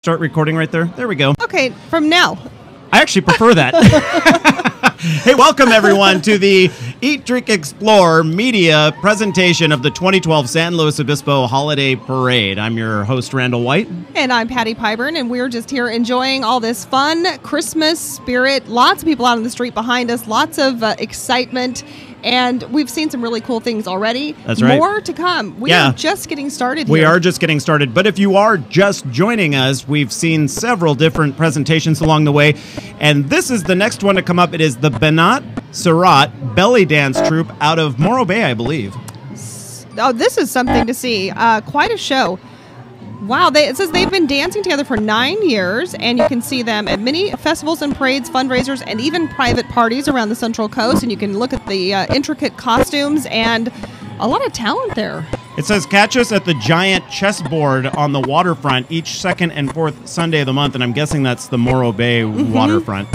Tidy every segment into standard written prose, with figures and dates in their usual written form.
start recording right there? There we go. Okay, from now. I actually prefer that. Hey, welcome everyone to the Eat, Drink, Explore media presentation of the 2012 San Luis Obispo Holiday Parade. I'm your host, Randall White. And I'm Patty Pyburn, and we're just here enjoying all this fun Christmas spirit. Lots of people out on the street behind us, lots of excitement, and we've seen some really cool things already. That's right. More to come. We are just getting started here. We are just getting started, but if you are just joining us, we've seen several different presentations along the way, and this is the next one to come up. It is the Banat Surat Belly Dance Troupe out of Morro Bay, I believe. Oh, this is something to see. Quite a show. Wow, it says they've been dancing together for 9 years, and you can see them at many festivals and parades, fundraisers, and even private parties around the Central Coast, and you can look at the intricate costumes and a lot of talent there. It says, catch us at the giant chessboard on the waterfront each second and fourth Sunday of the month, and I'm guessing that's the Morro Bay waterfront.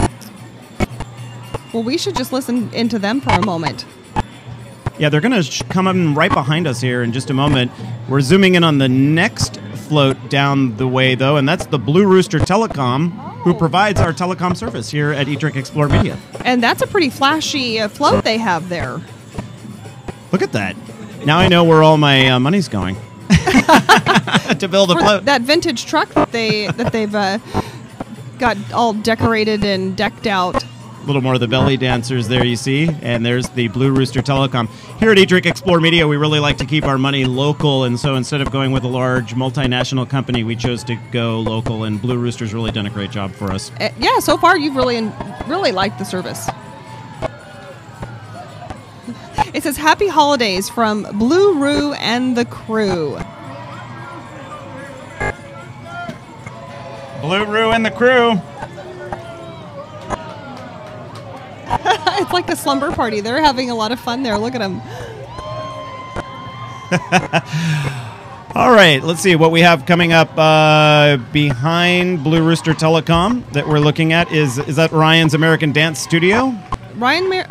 Well, we should just listen into them for a moment. Yeah, they're going to come in right behind us here in just a moment. We're zooming in on the next float down the way, though, and that's the Blue Rooster Telecom, who provides our telecom service here at Eat, Drink, Explore Media. And that's a pretty flashy float they have there. Look at that. Now I know where all my money's going to build a float. That vintage truck that they've got all decorated and decked out. A little more of the belly dancers there, you see. And there's the Blue Rooster Telecom. Here at Eat, Drink, Explore Media, we really like to keep our money local. And so instead of going with a large multinational company, we chose to go local. And Blue Rooster's really done a great job for us. Yeah, so far you've really liked the service. It says, Happy Holidays from Blue Roo and the crew. Blue Roo and the crew. It's like a slumber party. They're having a lot of fun there. Look at them. All right, let's see what we have coming up behind Blue Rooster Telecom that we're looking at. Is that Ryan's American Dance Studio?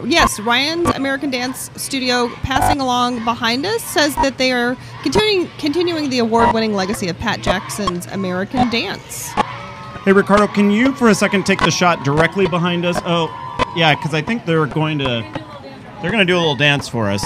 Yes, Ryan's American Dance Studio, passing along behind us, says that they are continuing the award-winning legacy of Pat Jackson's American Dance. Hey, Ricardo, can you for a second take the shot directly behind us? Oh, yeah, because I think they're going to do a little dance for us.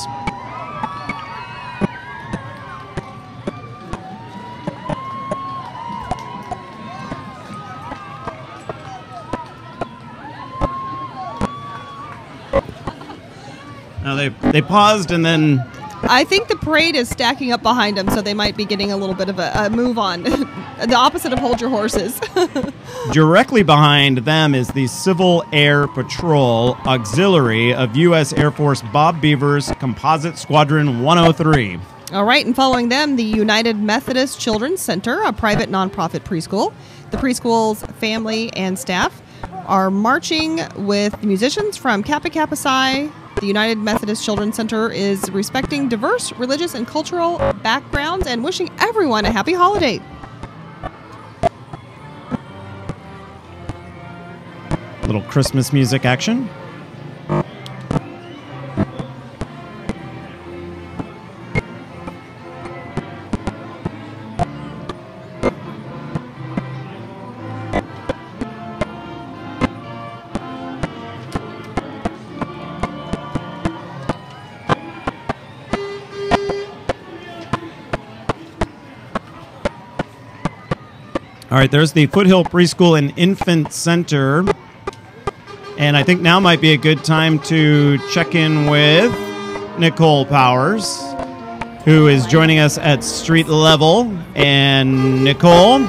Now they paused and then. I think the parade is stacking up behind them, so they might be getting a little bit of a move on. The opposite of hold your horses. Directly behind them is the Civil Air Patrol Auxiliary of U.S. Air Force Bob Beaver's Composite Squadron 103. All right, and following them, the United Methodist Children's Center, a private nonprofit preschool. The preschool's family and staff are marching with musicians from Kappa Kappa Psi. The United Methodist Children's Center is respecting diverse religious and cultural backgrounds and wishing everyone a happy holiday. Little Christmas music action. All right, there's the Foothill Preschool and Infant Center. And I think now might be a good time to check in with Nicole Powers, who is joining us at street level. And Nicole,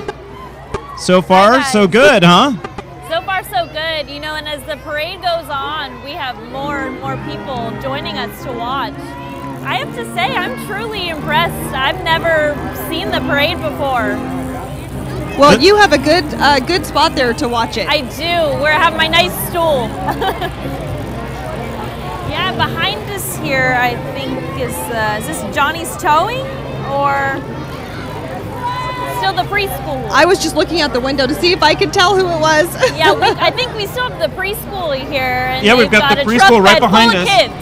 so far, so good, huh? So far, so good. You know, and as the parade goes on, we have more and more people joining us to watch. I have to say, I'm truly impressed. I've never seen the parade before. Well, you have a good spot there to watch it. I do. Where I have my nice stool. Yeah, behind us here, I think is this Johnny's Towing or still the preschool? I was just looking out the window to see if I could tell who it was. Yeah, I think we still have the preschool here. And yeah, we've got the preschool right behind us. Kids.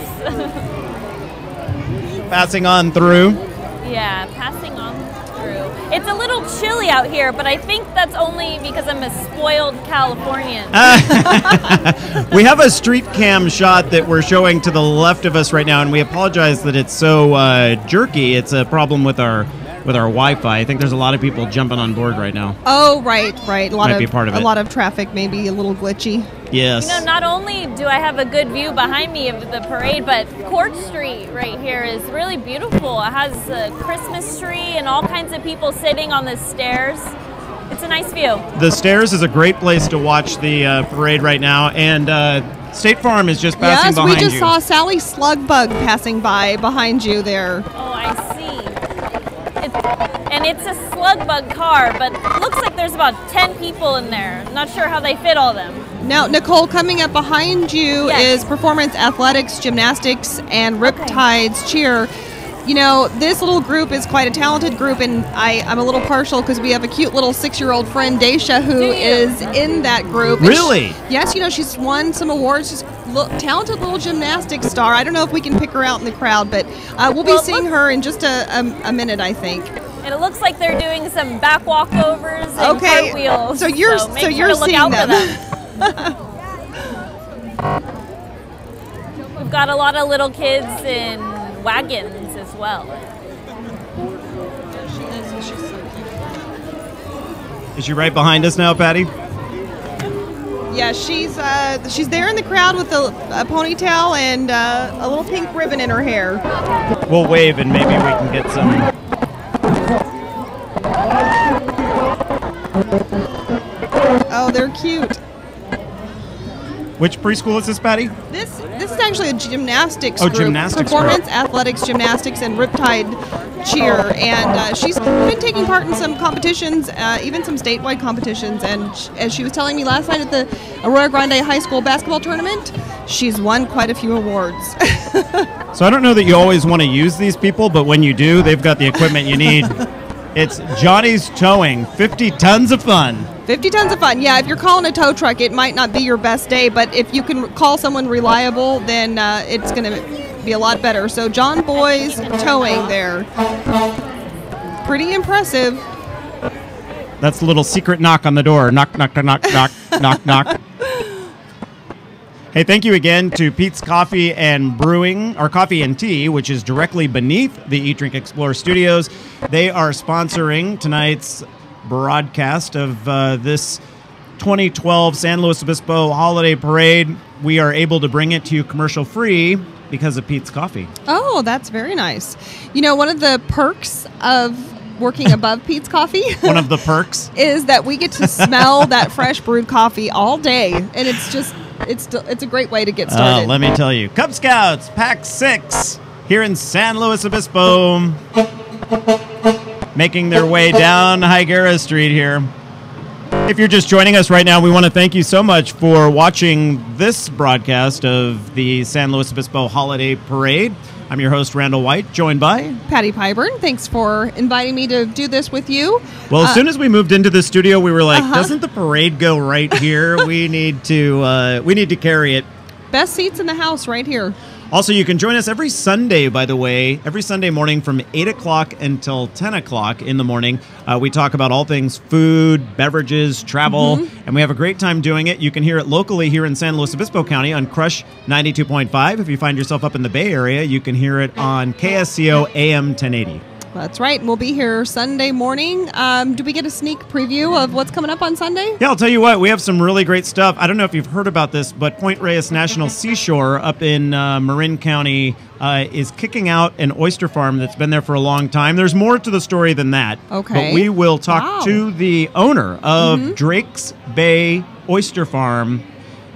Passing on through. Yeah, passing on through. It's a little chilly out here, but I think that's only because I'm a spoiled Californian. We have a street cam shot that we're showing to the left of us right now, and we apologize that it's so jerky. It's a problem with our Wi-Fi. I think there's a lot of people jumping on board right now. Oh, right. A a lot of traffic, maybe a little glitchy. Yes. You know, not only do I have a good view behind me of the parade, but Court Street right here is really beautiful. It has a Christmas tree and all kinds of people sitting on the stairs. It's a nice view. The stairs is a great place to watch the parade right now, and State Farm is just passing behind you. Yes, we just saw Sally Slugbug passing by behind you there. Oh, I see. And it's a slug bug car, but looks like there's about 10 people in there. Not sure how they fit all of them. Now, Nicole, coming up behind you is performance athletics, gymnastics, and Riptide's cheer. You know, this little group is quite a talented group, and I'm a little partial because we have a cute little 6-year-old friend, Daisha, who is in that group. Really? Yes, you know, she's won some awards. She's a talented little gymnastics star. I don't know if we can pick her out in the crowd, but we'll be seeing her in just a minute, I think. And it looks like they're doing some back walkovers and cartwheels. So you're seeing them. We've got a lot of little kids in wagons as well. Is she right behind us now, Patty? Yeah, she's there in the crowd with a ponytail and a little pink ribbon in her hair. We'll wave and maybe we can get some. Oh, they're cute. Which preschool is this, Patty? This is actually a gymnastics group. Gymnastics Performance, group. athletics, gymnastics, and Riptide cheer. And she's been taking part in some competitions, even some statewide competitions. And as she was telling me last night at the Arroyo Grande High School basketball tournament, she's won quite a few awards. So I don't know that you always want to use these people, but when you do, they've got the equipment you need. It's Johnny's Towing, 50 tons of fun. 50 tons of fun. Yeah, if you're calling a tow truck, it might not be your best day, but if you can call someone reliable, then it's going to be a lot better. So John Boy's Towing there. Pretty impressive. That's a little secret knock on the door. Knock, knock, knock, knock, knock, knock. Hey, thank you again to Pete's Coffee and Brewing, or Coffee and Tea, which is directly beneath the Eat, Drink, Explore studios. They are sponsoring tonight's broadcast of this 2012 San Luis Obispo Holiday Parade. We are able to bring it to you commercial free because of Pete's Coffee. Oh, that's very nice. You know, one of the perks of working above Pete's Coffee one of the perks is that we get to smell that fresh brewed coffee all day, and it's just it's a great way to get started. Let me tell you, Cub Scouts Pack 6 here in San Luis Obispo, making their way down Higuera Street here. If you're just joining us right now, we want to thank you so much for watching this broadcast of the San Luis Obispo Holiday Parade. I'm your host, Randall White, joined by Patty Pyburn. Thanks for inviting me to do this with you. Well, as soon as we moved into the studio, we were like, doesn't the parade go right here? We need to carry it. Best seats in the house right here. Also, you can join us every Sunday, by the way, every Sunday morning from 8 o'clock until 10 o'clock in the morning. We talk about all things food, beverages, travel, and we have a great time doing it. You can hear it locally here in San Luis Obispo County on Crush 92.5. If you find yourself up in the Bay Area, you can hear it on KSCO AM 1080. That's right. We'll be here Sunday morning. Do we get a sneak preview of what's coming up on Sunday? Yeah, I'll tell you what. We have some really great stuff. I don't know if you've heard about this, but Point Reyes National Seashore up in Marin County is kicking out an oyster farm that's been there for a long time. There's more to the story than that. Okay. But we will talk to the owner of Drake's Bay Oyster Farm.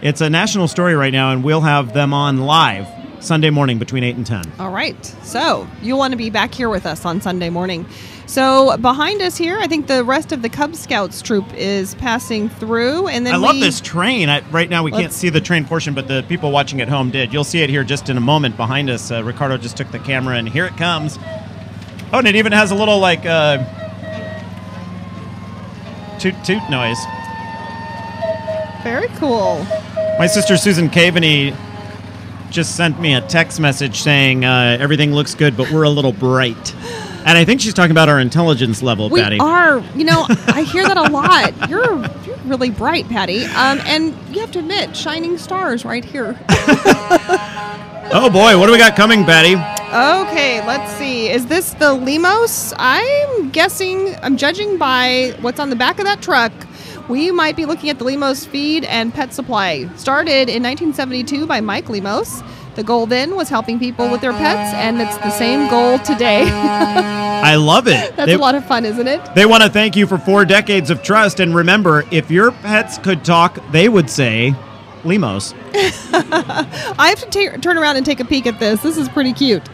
It's a national story right now, and we'll have them on live Sunday morning between 8 and 10. All right. So you'll want to be back here with us on Sunday morning. So behind us here, I think the rest of the Cub Scouts troop is passing through. And then I love this train. Right now we can't see the train portion, but the people watching at home did. You'll see it here just in a moment behind us. Ricardo just took the camera, and here it comes. Oh, and it even has a little, like, toot noise. Very cool. My sister Susan Caveney just sent me a text message saying everything looks good, but we're a little bright. And I think she's talking about our intelligence level, We Patty. are. You know, I hear that a lot. You're really bright, Patty. And you have to admit, shining stars right here. Oh, boy. What do we got coming, Patty? Okay, let's see. Is this the Limos? I'm judging by what's on the back of that truck. We might be looking at the Limos Feed and Pet Supply. Started in 1972 by Mike Limos. The goal then was helping people with their pets, and it's the same goal today. I love it. That's a lot of fun, isn't it? They want to thank you for 4 decades of trust. And remember, if your pets could talk, they would say Limos. I have to turn around and take a peek at this. This is pretty cute.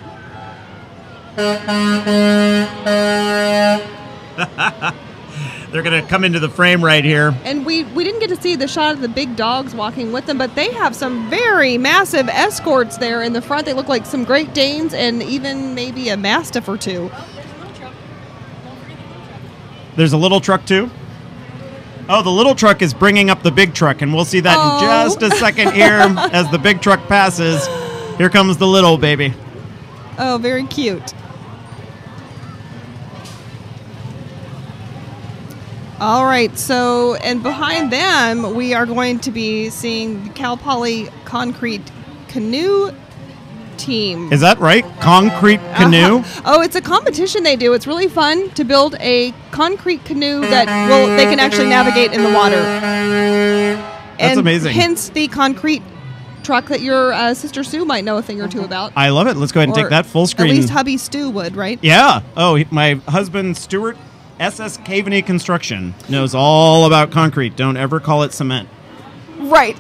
They're going to come into the frame right here. And we didn't get to see the shot of the big dogs walking with them, but they have some very massive escorts there in the front. They look like some Great Danes and even maybe a Mastiff or two. There's a little truck, too? Oh, the little truck is bringing up the big truck, and we'll see that in just a second here as the big truck passes. Here comes the little baby. Oh, very cute. All right, so, and behind them, we are going to be seeing the Cal Poly Concrete Canoe Team. Is that right? Concrete canoe? Oh, it's a competition they do. It's really fun to build a concrete canoe that they can actually navigate in the water. That's amazing. Hence the concrete truck that your sister Sue might know a thing or two about. I love it. Let's go ahead and take that full screen. At least hubby Stu would, right? Yeah. Oh, my husband, Stuart, SS Caveney Construction, knows all about concrete. Don't ever call it cement. Right.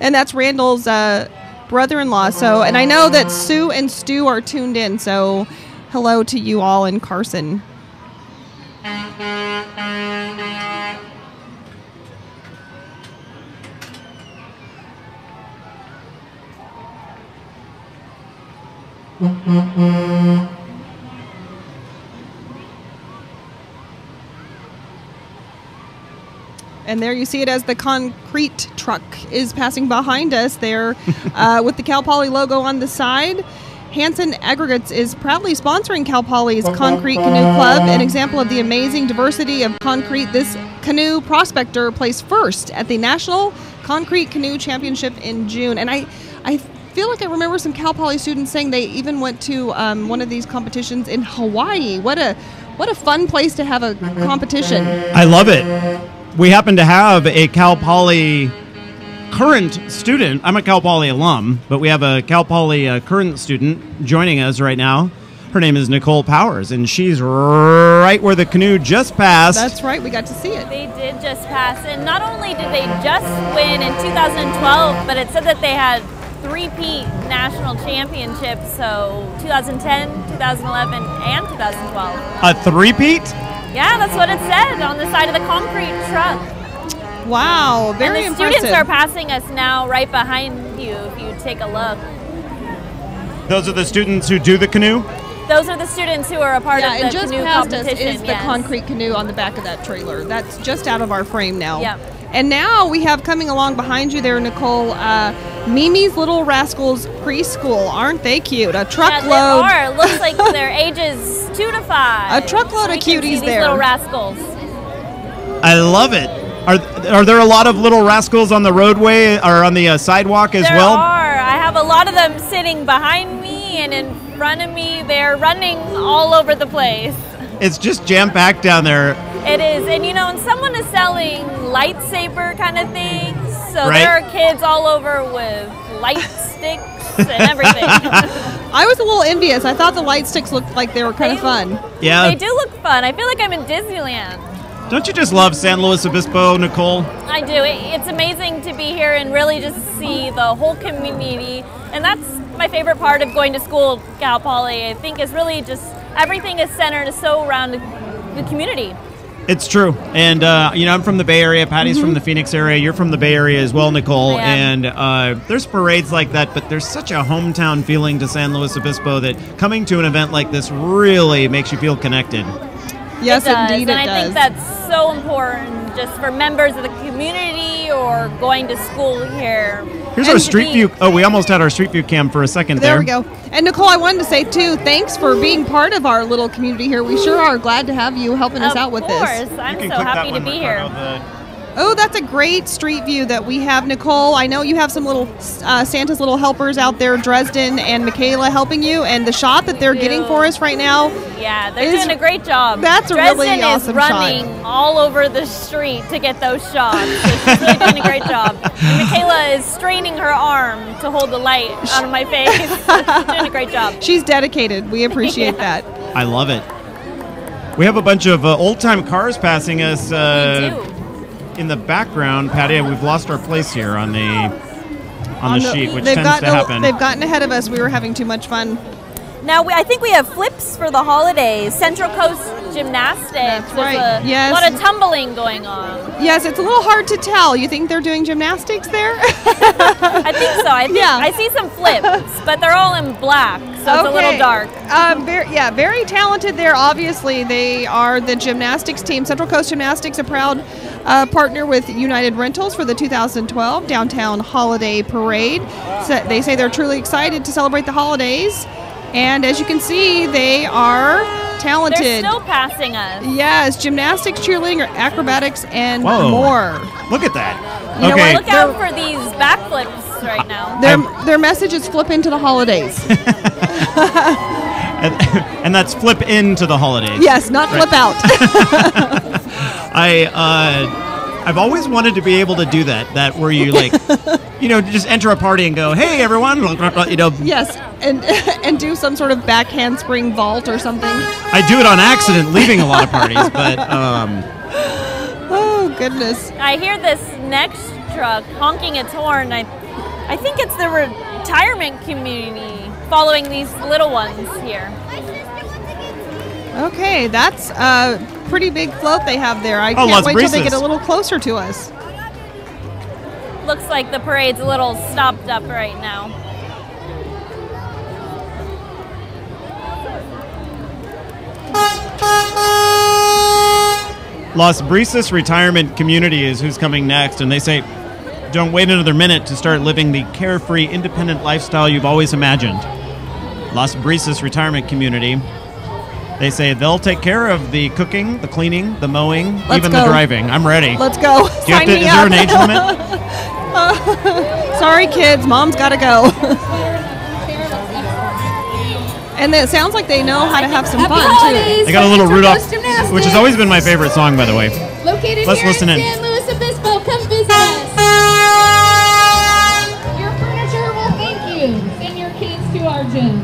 And that's Randall's brother-in-law. So, and I know that Sue and Stu are tuned in. So, hello to you all in Carson. And there you see it as the concrete truck is passing behind us there with the Cal Poly logo on the side. Hanson Aggregates is proudly sponsoring Cal Poly's Concrete Canoe Club, an example of the amazing diversity of concrete. This canoe prospector placed first at the National Concrete Canoe Championship in June. And I feel like I remember some Cal Poly students saying they even went to one of these competitions in Hawaii. What a fun place to have a competition. I love it. We happen to have a Cal Poly current student. I'm a Cal Poly alum, but we have a Cal Poly current student joining us right now. Her name is Nicole Powers, and she's right where the canoe just passed. That's right. We got to see it. They did just pass, and not only did they just win in 2012, but it said that they had 3-peat national championships, so 2010, 2011, and 2012. A 3-peat? Yeah, that's what it said on the side of the concrete truck. Wow, very and the impressive. students are passing us now right behind you if you take a look. Those are the students who do the canoe? Those are the students who are a part of the and just canoe past competition. us is the concrete canoe on the back of that trailer. That's just out of our frame now. Yep. And now we have coming along behind you there, Nicole, Mimi's Little Rascals Preschool. Aren't they cute? A truckload. Yeah, they are. Looks like they're ages 2 to 5. A truckload of cuties these there. Little rascals. I love it. Are there a lot of little rascals on the roadway or on the sidewalk as well? There are. I have a lot of them sitting behind me and in front of me. They're running all over the place. It's just jam-packed down there. It is. And, and someone is selling lightsaber kind of things. So right. There are kids all over with light sticks and everything. I was a little envious. I thought the light sticks looked like they were kind of fun. Yeah. They do look fun. I feel like I'm in Disneyland. Don't you just love San Luis Obispo, Nicole? I do. It's amazing to be here and really just see the whole community. And that's my favorite part of going to school at Cal Poly. I think is really just everything is centered so around the community. It's true. And, I'm from the Bay Area. Patty's from the Phoenix area. You're from the Bay Area as well, Nicole. And there's parades like that, but there's such a hometown feeling to San Luis Obispo that coming to an event like this really makes you feel connected. Yes, indeed it does. And I think that's so important just for members of the community or going to school here. Here's our street view. Oh, we almost had our street view cam for a second there. There we go. And Nicole, I wanted to say too, thanks for being part of our little community here. We sure are glad to have you helping us out with this. Of course, I'm so happy to be here. Oh, that's a great street view that we have, Nicole. I know you have some little Santa's little helpers out there, Dresden and Michaela, helping you. And the shot that they're getting for us right now. Yeah, they're doing a great job. That's a really awesome shot. Dresden is running all over the street to get those shots. So she's really doing a great job. And Michaela is straining her arm to hold the light out of my face. She's doing a great job. She's dedicated. We appreciate that. I love it. We have a bunch of old-time cars passing us. We do. In the background, Patty, we've lost our place here on the sheet, which tends to happen. They've gotten ahead of us. We were having too much fun. Now, I think we have flips for the holidays. Central Coast Gymnastics. That's right. A lot of tumbling going on. Yes, it's a little hard to tell. You think they're doing gymnastics there? I think so. I see some flips, but they're all in black, so it's a little dark. Very talented there. Obviously, they are the gymnastics team. Central Coast Gymnastics, a proud partner with United Rentals for the 2012 Downtown Holiday Parade. So they say they're truly excited to celebrate the holidays. And as you can see, they are talented. They're still passing us. Yes, gymnastics, cheerleading, acrobatics, and more. Look at that. You know, look out for these backflips right now. Their message is flip into the holidays. and that's flip into the holidays. Yes, not flip out. I've always wanted to be able to do that where you just enter a party and go, hey, everyone, Yes, and do some sort of back handspring vault or something. I do it on accident, leaving a lot of parties, but... Oh, goodness. I hear this next truck honking its horn. I think it's the retirement community following these little ones here. Okay, that's a pretty big float they have there. I can't wait till they get a little closer to us. Looks like the parade's a little stopped up right now. Las Brisas Retirement Community is who's coming next, and they say, don't wait another minute to start living the carefree, independent lifestyle you've always imagined. Las Brisas Retirement Community. They say they'll take care of the cooking, the cleaning, the mowing, even the driving. I'm ready. Let's go. Is there an age limit? Sorry, kids. Mom's got to go. And it sounds like they know how to have some fun, too. They got a little Rudolph, which has always been my favorite song, by the way. Located Let's here listen in in. San Luis Obispo, come visit us. Your furniture will thank you. Send your kids to our gym.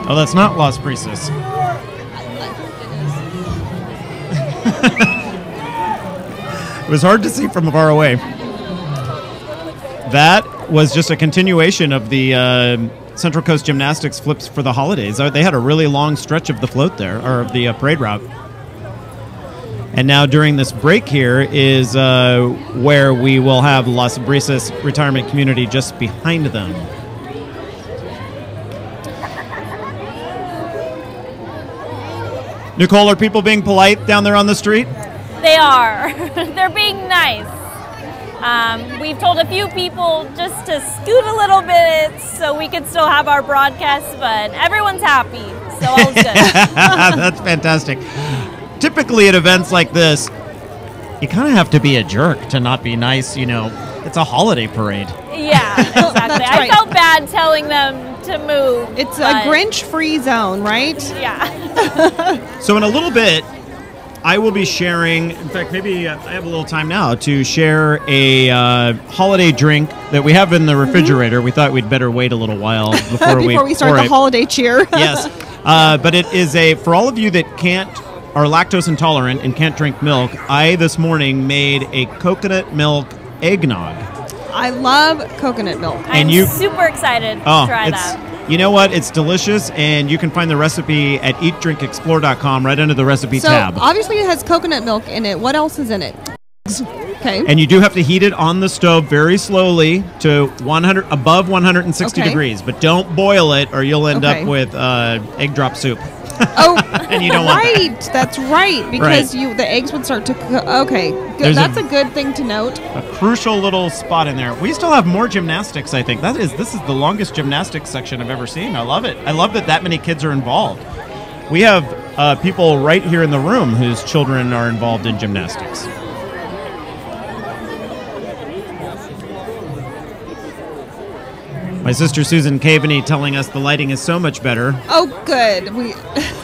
Oh, that's not Las Brisas. It was hard to see from far away. That was just a continuation of the Central Coast Gymnastics flips for the holidays. They had a really long stretch of the float there, or of the parade route. And now during this break here is where we will have Las Brisas Retirement Community just behind them. Nicole, are people being polite down there on the street? They are. They're being nice. We've told a few people just to scoot a little bit so we can still have our broadcast, but everyone's happy, so all's good. That's fantastic. Typically at events like this, you kind of have to be a jerk to not be nice, It's a holiday parade. Yeah, exactly. I felt bad telling them to move. It's a Grinch-free zone, right? Yeah. So in a little bit, I will be sharing, in fact, maybe I have a little time now to share a holiday drink that we have in the refrigerator. We thought we'd better wait a little while before we start the holiday cheer. Yes. But it is for all of you that are lactose intolerant and can't drink milk, I this morning made a coconut milk eggnog. I love coconut milk. I'm super excited to try that. You know what? It's delicious, and you can find the recipe at eatdrinkexplore.com right under the recipe tab. So, obviously it has coconut milk in it. What else is in it? Okay. And you do have to heat it on the stove very slowly to above 160 Okay. degrees, but don't boil it or you'll end Okay. up with egg drop soup. Oh, And you don't want that. right. That's right. Because the eggs would start to cook. Okay. Good. That's a good thing to note. A crucial little spot in there. We still have more gymnastics, I think. This is the longest gymnastics section I've ever seen. I love it. I love that many kids are involved. We have people right here in the room whose children are involved in gymnastics. My sister Susan Caveney telling us the lighting is so much better. Oh, good.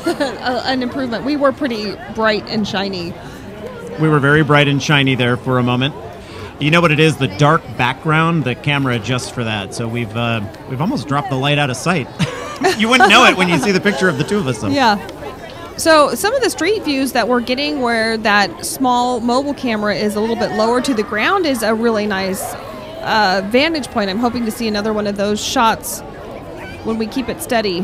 An improvement. We were pretty bright and shiny. We were very bright and shiny there for a moment. You know what it is? The dark background. The camera adjusts for that. So we've almost dropped the light out of sight. You wouldn't know it when you see the picture of the two of us, though. Yeah. So some of the street views that we're getting where that small mobile camera is a little bit lower to the ground is a really nice vantage point. I'm hoping to see another one of those shots when we keep it steady.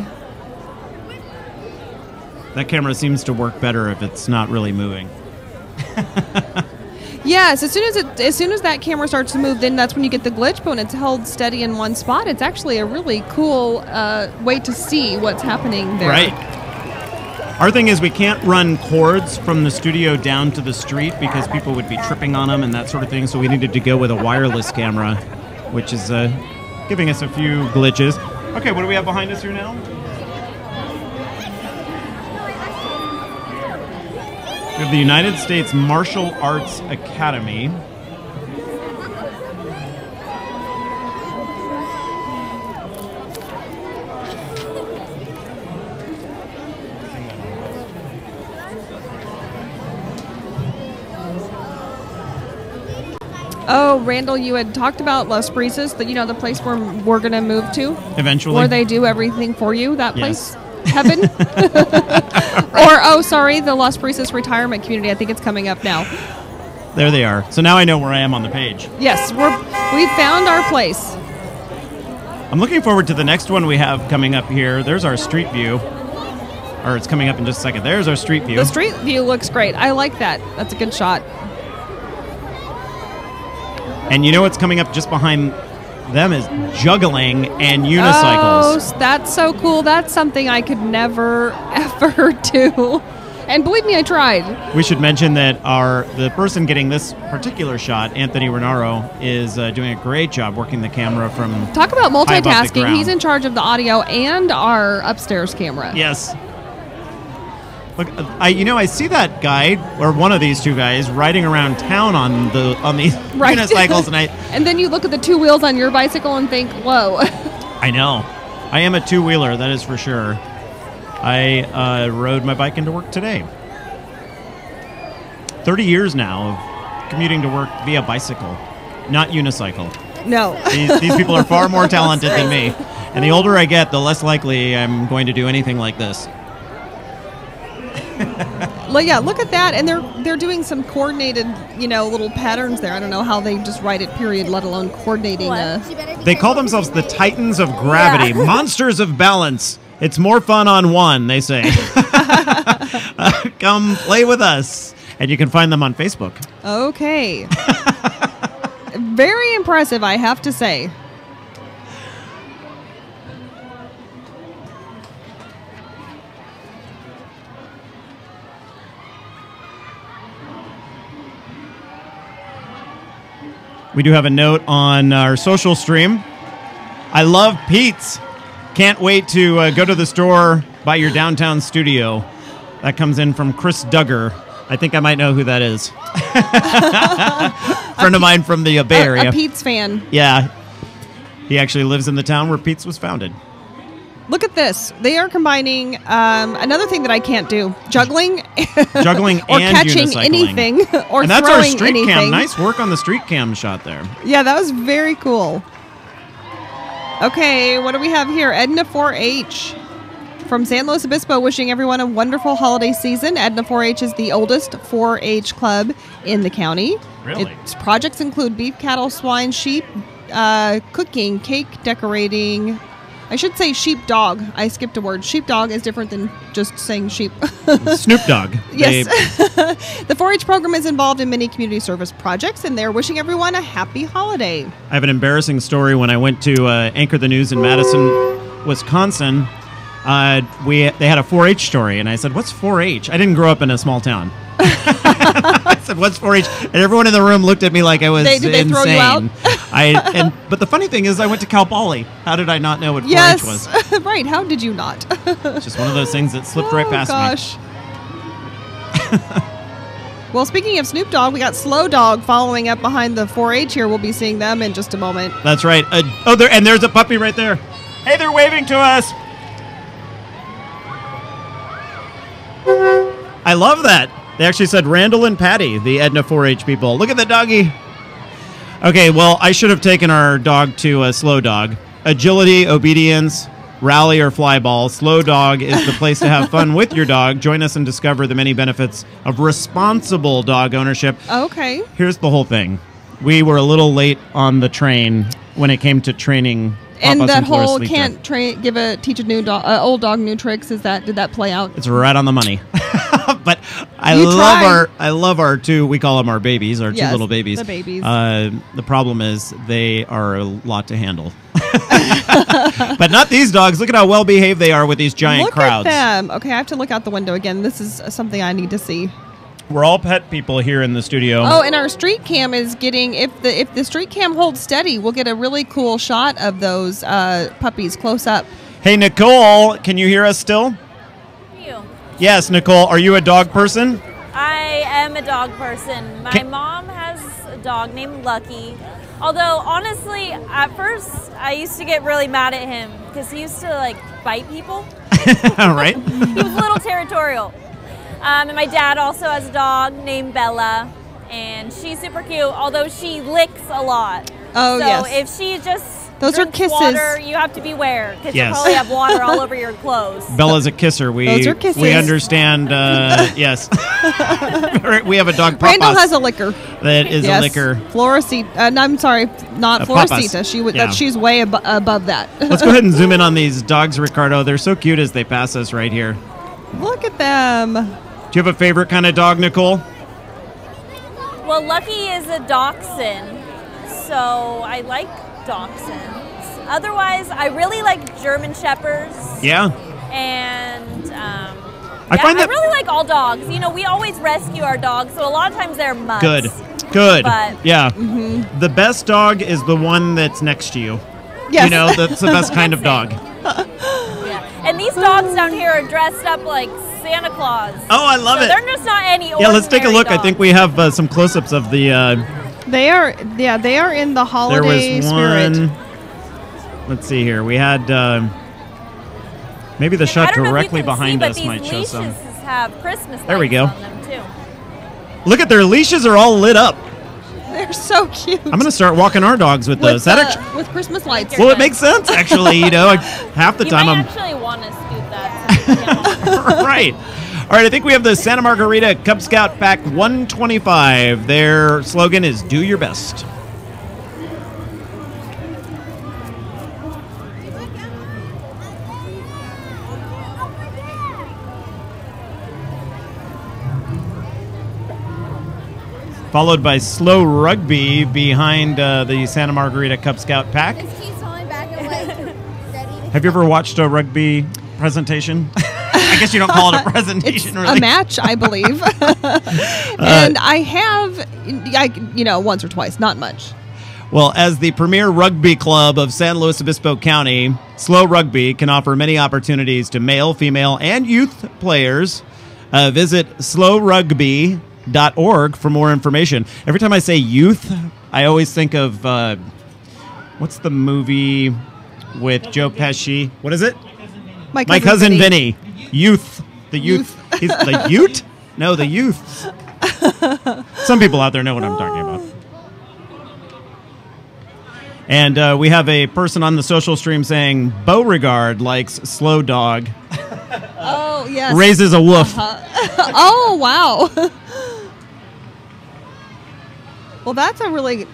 That camera seems to work better if it's not really moving. Yes, as soon as that camera starts to move, then that's when you get the glitch. But when it's held steady in one spot, it's actually a really cool way to see what's happening there. Right. Our thing is we can't run cords from the studio down to the street because people would be tripping on them and that sort of thing. So we needed to go with a wireless camera, which is giving us a few glitches. Okay, what do we have behind us here now? We have the United States Martial Arts Academy. Oh, Randall, you had talked about Las Brisas, the place where we're going to move to. Eventually. Where they do everything for you, that Yes. place? Heaven? The Las Brisas retirement community. I think it's coming up now. There they are. So now I know where I am on the page. Yes, we found our place. I'm looking forward to the next one we have coming up here. There's our street view. Or it's coming up in just a second. There's our street view. The street view looks great. I like that. That's a good shot. And you know what's coming up just behind them is juggling and unicycles. Oh, that's so cool. That's something I could never, ever do. And believe me, I tried. We should mention that the person getting this particular shot, Anthony Renaro, is doing a great job working the camera from Talk about high above the multitasking. ground. He's in charge of the audio and our upstairs camera. Yes. Look, I see that guy or one of these two guys riding around town on these Right. unicycles, and And then you look at the two wheels on your bicycle and think, whoa. I know. I am a two-wheeler, that is for sure. I rode my bike into work today. 30 years now of commuting to work via bicycle, not unicycle. No. These people are far more talented than me. And the older I get, the less likely I'm going to do anything like this. Yeah, look at that. And they're doing some coordinated, little patterns there. I don't know how they just write it, period, let alone coordinating. They call themselves the Titans of Gravity, monsters of balance. It's more fun on one, they say. Come play with us. And you can find them on Facebook. Okay. Very impressive, I have to say. We do have a note on our social stream. I love Pete's. Can't wait to go to the store by your downtown studio. That comes in from Chris Duggar. I think I might know who that is. Friend of mine from the Bay Area. A Pete's fan. Yeah. He actually lives in the town where Pete's was founded. Look at this. They are combining another thing that I can't do. Juggling. Juggling or and catching unicycling. anything. Or and that's throwing our street anything. cam. Nice work on the street cam shot there. Yeah, that was very cool. Okay, what do we have here? Edna 4-H from San Luis Obispo, wishing everyone a wonderful holiday season. Edna 4-H is the oldest 4-H club in the county. Really? Its projects include beef, cattle, swine, sheep, cooking, cake decorating, I should say sheepdog. I skipped a word. Sheepdog is different than just saying sheep. Snoop Dogg. Yes. The 4-H program is involved in many community service projects, and they're wishing everyone a happy holiday. I have an embarrassing story. When I went to anchor the news in Madison, Wisconsin, they had a 4-H story, and I said, "What's 4-H?" I didn't grow up in a small town. I said, "What's 4-H?" And everyone in the room looked at me like I was Did they insane. throw you out? But the funny thing is, I went to Cal Poly. How did I not know what 4-H was? Yes, right. How did you not? It's just one of those things that slipped right past gosh. Well, speaking of Snoop Dogg, we got SLO Dog following up behind the 4-H here. We'll be seeing them in just a moment. me. That's right. There's a puppy right there. Hey, they're waving to us. I love that. They actually said Randall and Patty, the Edna 4-H people. Look at the doggy. Okay, well, I should have taken our dog to a SLO Dog. Agility, obedience, rally, or fly ball. SLO Dog is the place to have fun with your dog. Join us and discover the many benefits of responsible dog ownership. Okay. Here's the whole thing. We were a little late on the train when it came to training. And Papas that Flores whole Lita. teach a old dog new tricks. Did that play out? It's right on the money. But I love our two. We call them our babies, our two Yes, little babies. the babies. The problem is they are a lot to handle. But not these dogs. Look at how well behaved they are with these giant crowds. Look at them. Okay, I have to look out the window again. This is something I need to see. We're all pet people here in the studio. Oh, and our street cam is getting, if the street cam holds steady, we'll get a really cool shot of those puppies close up. Hey, Nicole, can you hear us still? You. Yes, Nicole. Are you a dog person? I am a dog person. My mom has a dog named Lucky. Although, honestly, at first, I used to get really mad at him because he used to, like, bite people. Right? He was a little territorial. And my dad also has a dog named Bella, and she's super cute, although she licks a lot. Oh, so yes. if she just Those are drinks kisses. water, you have to beware, because Yes. you probably have water all over your clothes. Bella's a kisser. Those are kisses. We understand. Yes. We have a dog, Papas, Randall has a licker. that is a licker. Floracita. I'm sorry, not Papas. Floracita. Yeah. She's way above that. Let's go ahead and zoom in on these dogs, Ricardo. They're so cute as they pass us right here. Look at them. Do you have a favorite kind of dog, Nicole? Well, Lucky is a dachshund, so I like dachshunds. Otherwise, I really like German Shepherds. Yeah. And I really like all dogs. You know, we always rescue our dogs, so a lot of times they're mutts. Good. But- Yeah. Mm-hmm. The best dog is the one that's next to you. Yes. You know, that's the best kind of dog. Yeah. And these dogs down here are dressed up like Santa Claus. Oh, I love So it. they're just not any ordinary Yeah, let's take a look. dogs. I think we have some close-ups of the. They are in the There holiday was spirit. one. Let's see here. We had maybe the I shot don't know if you directly can behind see, but us these might show leashes some. have Christmas There we lights go. on them too. Look at their leashes are all lit up. They're so cute. I'm going to start walking our dogs with those. With Christmas lights. Well, it makes sense, actually. You know, half the You time might I'm actually want to scoot that. right. All right, I think we have the Santa Margarita Cub Scout Pack 125. Their slogan is "Do Your Best." Followed by SLO Rugby behind the Santa Margarita Cub Scout Pack. Have you ever watched a rugby presentation? I guess you don't call it a presentation, really. A match, I believe. And I have, once or twice, not much. Well, as the premier rugby club of San Luis Obispo County, SLO Rugby can offer many opportunities to male, female, and youth players. Visit slorugby.org for more information. Every time I say youth, I always think of, what's the movie with Joe Pesci? What is it? My Cousin Vinny. Youth. The youth. He's the Ute? No, the youth. Some people out there know what I'm talking about. And we have a person on the social stream saying Beauregard likes SLO Dog. Oh, yes. Raises a woof. Oh, wow. Well, that's a really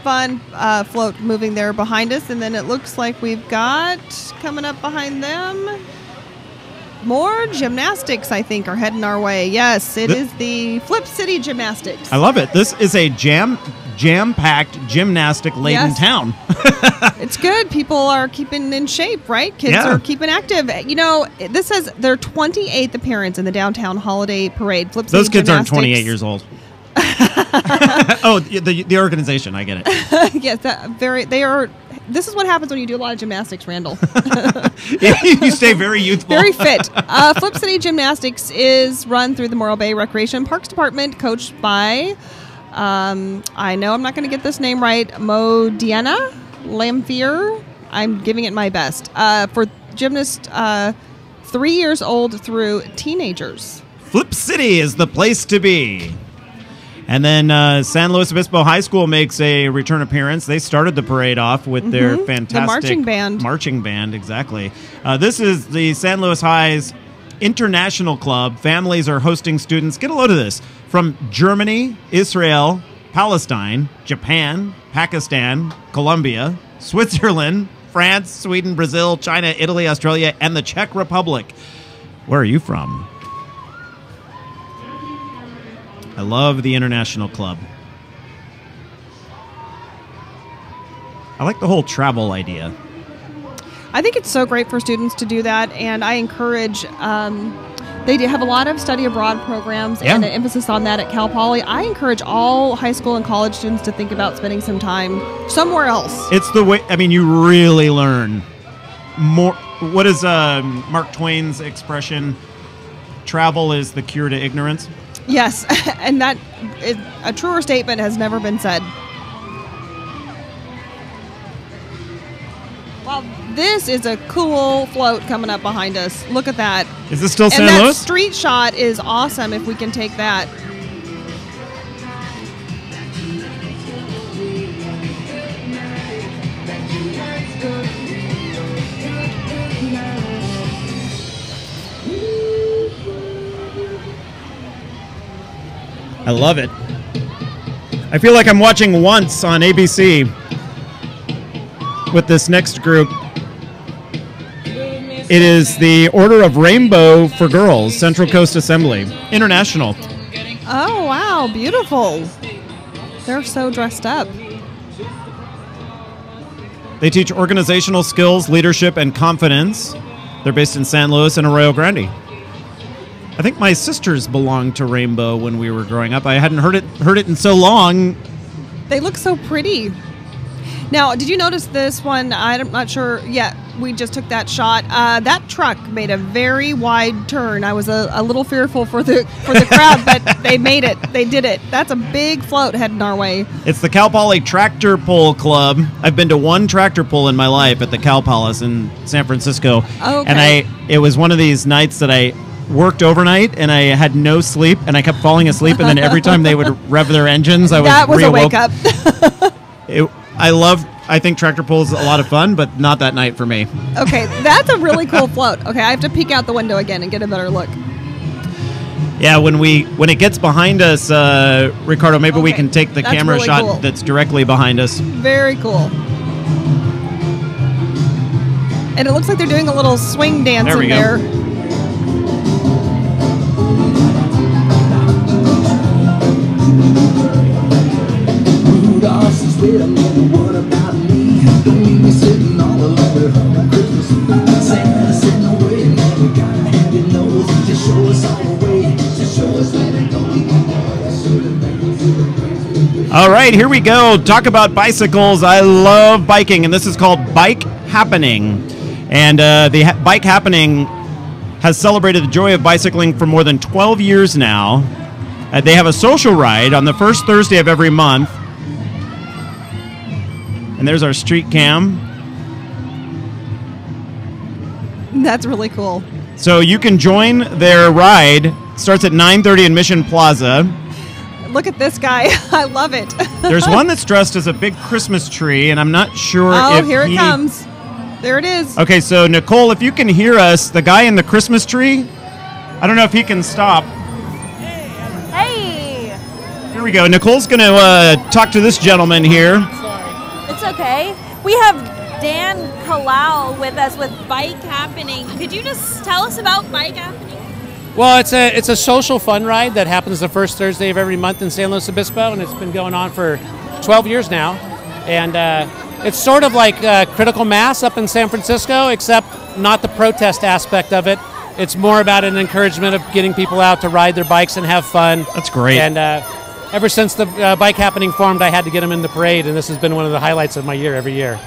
fun float moving there behind us. And then it looks like we've got, coming up behind them, more gymnastics, I think, are heading our way. Yes, it is the Flip City Gymnastics. I love it. This is a jam-packed, gymnastic-laden town. It's good. People are keeping in shape, right? Kids are keeping active. You know, this says their 28th appearance in the downtown holiday parade. Flip City Those kids aren't Gymnastics. 28 years old. Oh, the organization. I get it. Yes, they are. This is what happens when you do a lot of gymnastics, Randall. You stay very youthful. Very fit. Flip City Gymnastics is run through the Morro Bay Recreation Parks Department, coached by, I know I'm not going to get this name right, Modiana Lamphere. I'm giving it my best. For gymnasts 3 years old through teenagers. Flip City is the place to be. And then San Luis Obispo High School makes a return appearance. They started the parade off with their fantastic marching band. Marching band, exactly. This is the San Luis High's International Club. Families are hosting students. Get a load of this. From Germany, Israel, Palestine, Japan, Pakistan, Colombia, Switzerland, France, Sweden, Brazil, China, Italy, Australia, and the Czech Republic. Where are you from? I love the International Club. I like the whole travel idea. I think it's so great for students to do that, and I encourage. They do have a lot of study abroad programs and an emphasis on that at Cal Poly. I encourage all high school and college students to think about spending some time somewhere else. It's the way. I mean, you really learn more. What is Mark Twain's expression? Travel is the cure to ignorance. Yes, and that a truer statement has never been said. Well, this is a cool float coming up behind us. Look at that. Is this still San Luis? And that Luis? street shot is awesome if we can take that. I love it. I feel like I'm watching Once on ABC with this next group. It is the Order of Rainbow for Girls, Central Coast Assembly, International. Oh, wow. Beautiful. They're so dressed up. They teach organizational skills, leadership, and confidence. They're based in San Luis and Arroyo Grande. I think my sisters belonged to Rainbow when we were growing up. I hadn't heard it in so long. They look so pretty. Now, did you notice this one? I'm not sure. Yeah, we just took that shot. That truck made a very wide turn. I was a little fearful for the crowd, but they made it. They did it. That's a big float heading our way. It's the Cal Poly Tractor Pull Club. I've been to one tractor pull in my life at the Cal Palace in San Francisco. Okay. And it was one of these nights that I worked overnight and I had no sleep and I kept falling asleep, and then every time they would rev their engines, I was That was re-awoke. a wake up. I think tractor pull is a lot of fun, but not that night for me. Okay, that's a really cool float. Okay, I have to peek out the window again and get a better look. Yeah, when it gets behind us, Ricardo, maybe we can take the That's camera really shot cool. that's directly behind us. Very cool. And it looks like they're doing a little swing dance There we in go. there. All right, here we go. Talk about bicycles. I love biking, and this is called Bike Happening. And the Bike Happening has celebrated the joy of bicycling for more than 12 years now. They have a social ride on the first Thursday of every month. And there's our street cam. That's really cool. So you can join their ride. Starts at 9:30 in Mission Plaza. Look at this guy. I love it. There's one that's dressed as a big Christmas tree, and I'm not sure Oh, if here it comes. There it is. Okay, so Nicole, if you can hear us, the guy in the Christmas tree, I don't know if he can stop. Hey! Here we go. Nicole's going to talk to this gentleman here. okay. We have Dan Kalau with us with Bike Happening. Could you just tell us about Bike Happening? Well, it's a social fun ride that happens the first Thursday of every month in San Luis Obispo, and it's been going on for 12 years now. And it's sort of like Critical Mass up in San Francisco, except not the protest aspect of it. It's more about an encouragement of getting people out to ride their bikes and have fun. That's great. And ever since the Bike Happening formed, I had to get them in the parade, and this has been one of the highlights of my year every year.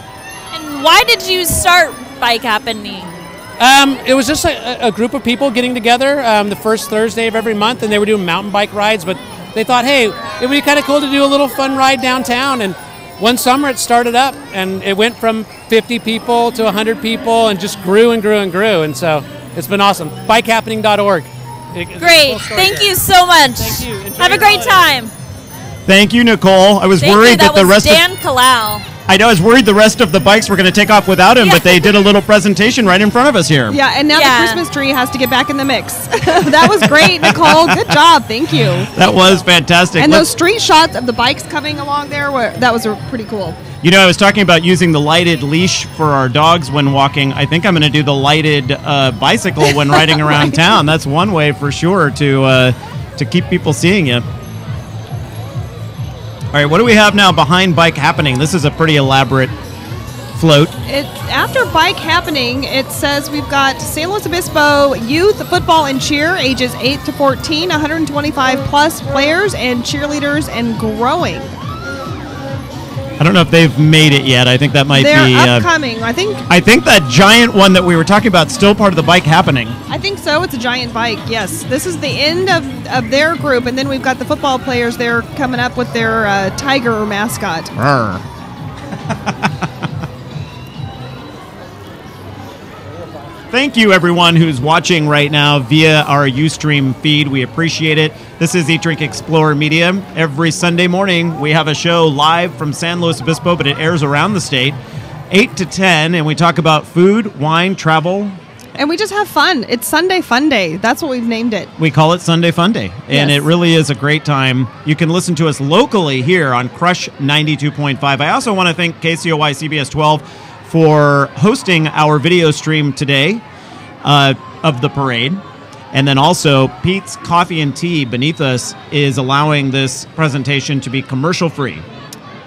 And why did you start Bike Happening? It was just a group of people getting together the first Thursday of every month, and they were doing mountain bike rides, but they thought, hey, it would be kind of cool to do a little fun ride downtown. And one summer it started up, and it went from 50 people to 100 people and just grew and grew and grew. And so it's been awesome. Bikehappening.org. Great. Thank you so much. Thank you. Enjoy Have a your great holiday. time. Thank you, Nicole. I was Thank worried you. that the was rest Dan of Kalau. I know I was worried the rest of the bikes were going to take off without him, but they did a little presentation right in front of us here. Yeah, and now the Christmas tree has to get back in the mix. That was great, Nicole. Good job. Thank you. That was fantastic. And those street shots of the bikes coming along there, that was pretty cool. You know, I was talking about using the lighted leash for our dogs when walking. I think I'm going to do the lighted bicycle when riding around town. That's one way for sure to keep people seeing you. All right, what do we have now behind Bike Happening? This is a pretty elaborate float. After Bike Happening, it says we've got San Luis Obispo youth football and cheer, ages 8 to 14, 125 plus players and cheerleaders and growing. I don't know if they've made it yet. I think that might be upcoming. I think that giant one that we were talking about is still part of the Bike Happening. I think so. It's a giant bike. Yes, this is the end of their group, and then we've got the football players. They're coming up with their tiger mascot. Thank you, everyone who's watching right now via our Ustream feed. We appreciate it. This is Eat, Drink, Explore Media. Every Sunday morning, we have a show live from San Luis Obispo, but it airs around the state, 8 to 10, and we talk about food, wine, travel. And we just have fun. It's Sunday Fun Day. That's what we've named it. We call it Sunday Fun Day, and Yes. it really is a great time. You can listen to us locally here on Crush 92.5. I also want to thank KCOY CBS 12 for hosting our video stream today of the parade. And then also, Pete's Coffee and Tea beneath us is allowing this presentation to be commercial-free.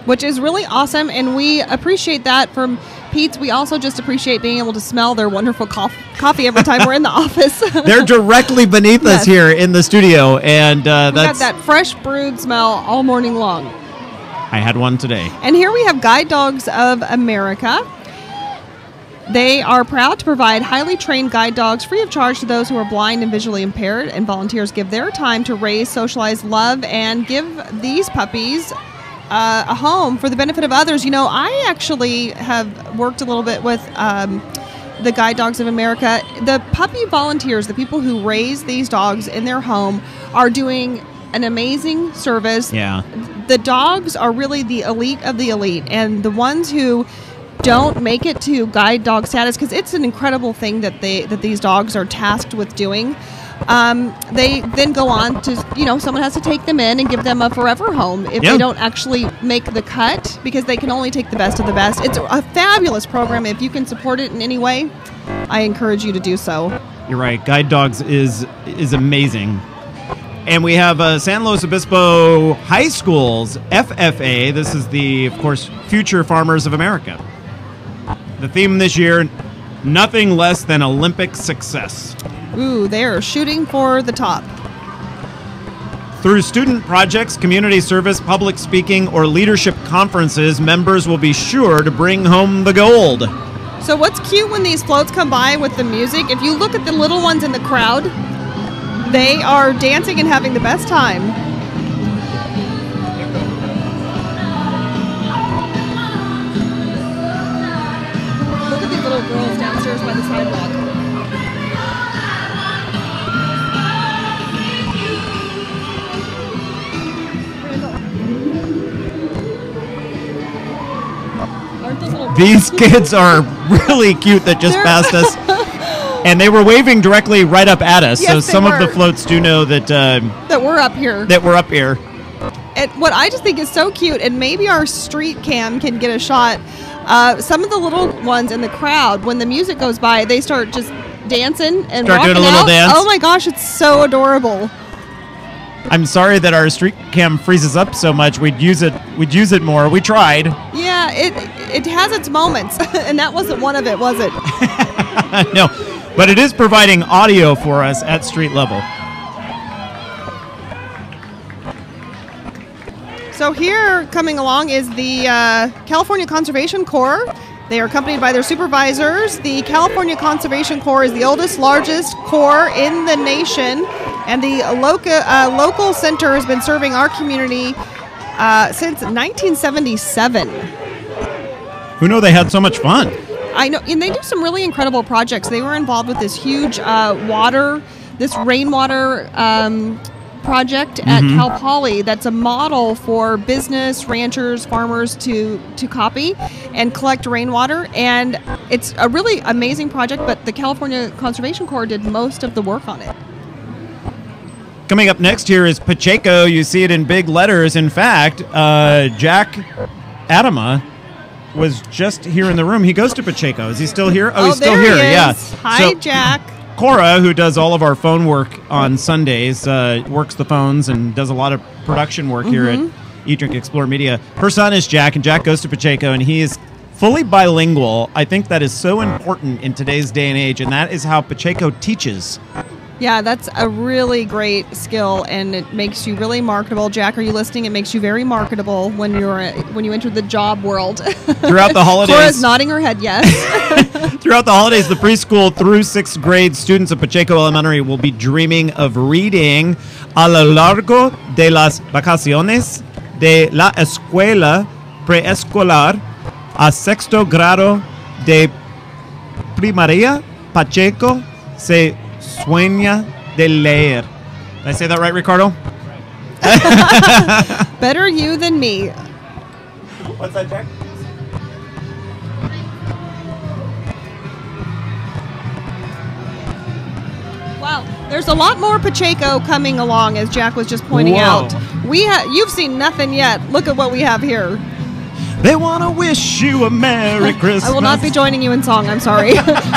Which is really awesome, and we appreciate that from Pete's. We also just appreciate being able to smell their wonderful coffee every time we're in the office. They're directly beneath us Yes. here in the studio, and We got that's... that fresh brewed smell all morning long. I had one today. And here we have Guide Dogs of America. They are proud to provide highly trained guide dogs free of charge to those who are blind and visually impaired, and volunteers give their time to raise, socialize, love, and give these puppies a home for the benefit of others. You know, I actually have worked a little bit with the Guide Dogs of America. The puppy volunteers, the people who raise these dogs in their home, are doing an amazing service. Yeah. The dogs are really the elite of the elite, and the ones who don't make it to guide dog status, because it's an incredible thing that these dogs are tasked with doing. They then go on to, someone has to take them in and give them a forever home if they don't actually make the cut, because they can only take the best of the best. It's a fabulous program. If you can support it in any way, I encourage you to do so. You're right. Guide Dogs is amazing. And we have San Luis Obispo High School's FFA. This is the, of course, Future Farmers of America. The theme this year, nothing less than Olympic success. Ooh, they're shooting for the top. Through student projects, community service, public speaking, or leadership conferences, members will be sure to bring home the gold. So what's cute when these floats come by with the music, if you look at the little ones in the crowd, they are dancing and having the best time. Look at these little girls downstairs by the sidewalk. These kids are really cute that just passed us. And they were waving directly right up at us. Yes, so they some of the were. floats do know that That we're up here. that we're up here. what I just think is so cute, and maybe our street cam can get a shot. Some of the little ones in the crowd, when the music goes by, they start just dancing and Start walking doing a little out. dance. Oh my gosh, it's so adorable. I'm sorry that our street cam freezes up so much. We'd use it more. We tried. Yeah, it has its moments, and that wasn't one of it, was it? No, but it is providing audio for us at street level. So here, coming along, is the California Conservation Corps. They are accompanied by their supervisors. The California Conservation Corps is the oldest, largest corps in the nation, and the local center has been serving our community since 1977. Who knew they had so much fun? I know, and they do some really incredible projects. They were involved with this huge rainwater project at Cal Poly that's a model for business, ranchers, farmers to copy and collect rainwater. And it's a really amazing project, but the California Conservation Corps did most of the work on it. Coming up next here is Pacheco. You see it in big letters. In fact, Jack Adama was just here in the room. He goes to Pacheco. Is he still here? Oh, he's still there here. he is. Yeah. Hi, So, Jack. Cora, who does all of our phone work on Sundays, works the phones and does a lot of production work here at Eat, Drink, Explore Media. Her son is Jack, and Jack goes to Pacheco, and he is fully bilingual. I think that is so important in today's day and age, and that is how Pacheco teaches. Yeah, that's a really great skill, and it makes you really marketable. Jack, are you listening? It makes you very marketable when you enter the job world. Throughout the holidays, Cora's nodding her head yes. Throughout the holidays, the preschool through 6th grade students of Pacheco Elementary will be dreaming of reading a lo largo de las vacaciones de la escuela preescolar a sexto grado de primaria. Pacheco se sueña de leer. Did I say that right, Ricardo? Better you than me. What's that, Jack? Wow, there's a lot more Pacheco coming along, as Jack was just pointing Whoa. out. You've seen nothing yet. Look at what we have here. They want to wish you a Merry Christmas. I will not be joining you in song. I'm sorry.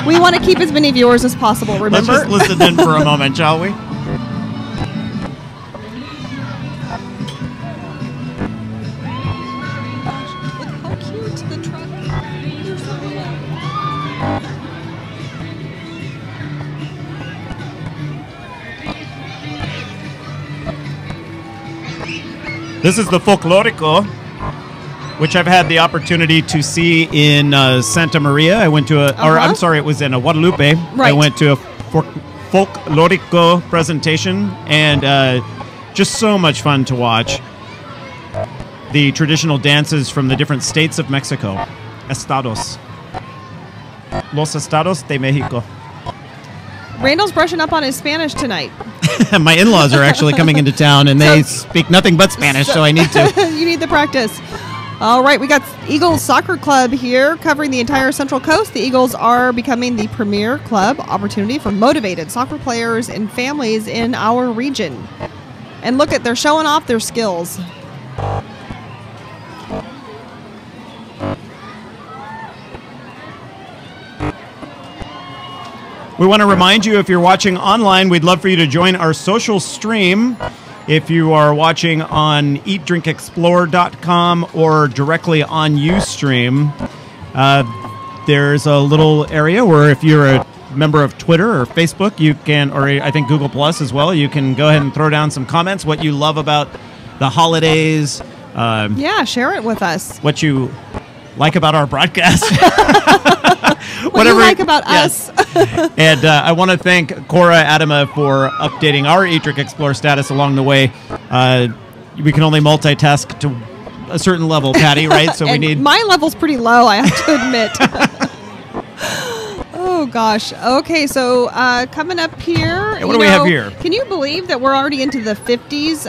We want to keep as many viewers as possible. Let's Remember? just listen in for a moment, shall we? Look how cute the truck. They're so cute. This is the Folklorico, which I've had the opportunity to see in Santa Maria. I went to it was in Guadalupe. Right. I went to a Folklorico presentation, and just so much fun to watch. The traditional dances from the different states of Mexico. Estados. Los Estados de Mexico. Randall's brushing up on his Spanish tonight. My in-laws are actually coming into town, and they speak nothing but Spanish, so I need to. You need the practice. All right, we got Eagles Soccer Club here covering the entire Central Coast. The Eagles are becoming the premier club opportunity for motivated soccer players and families in our region. And look they're showing off their skills. We want to remind you, if you're watching online, we'd love for you to join our social stream. If you are watching on eatdrinkexplore.com or directly on Ustream, there's a little area where if you're a member of Twitter or Facebook, you can, or I think Google Plus as well, you can go ahead and throw down some comments, what you love about the holidays. Yeah, share it with us. What you like about our broadcast. What you like about us. And I want to thank Cora Adama for updating our Eat, Drink, Explore status along the way. We can only multitask to a certain level, Patty, right? So we need... My level's pretty low, I have to admit. Oh, gosh. Okay, so coming up here... What do we have here? Can you believe that we're already into the 50s?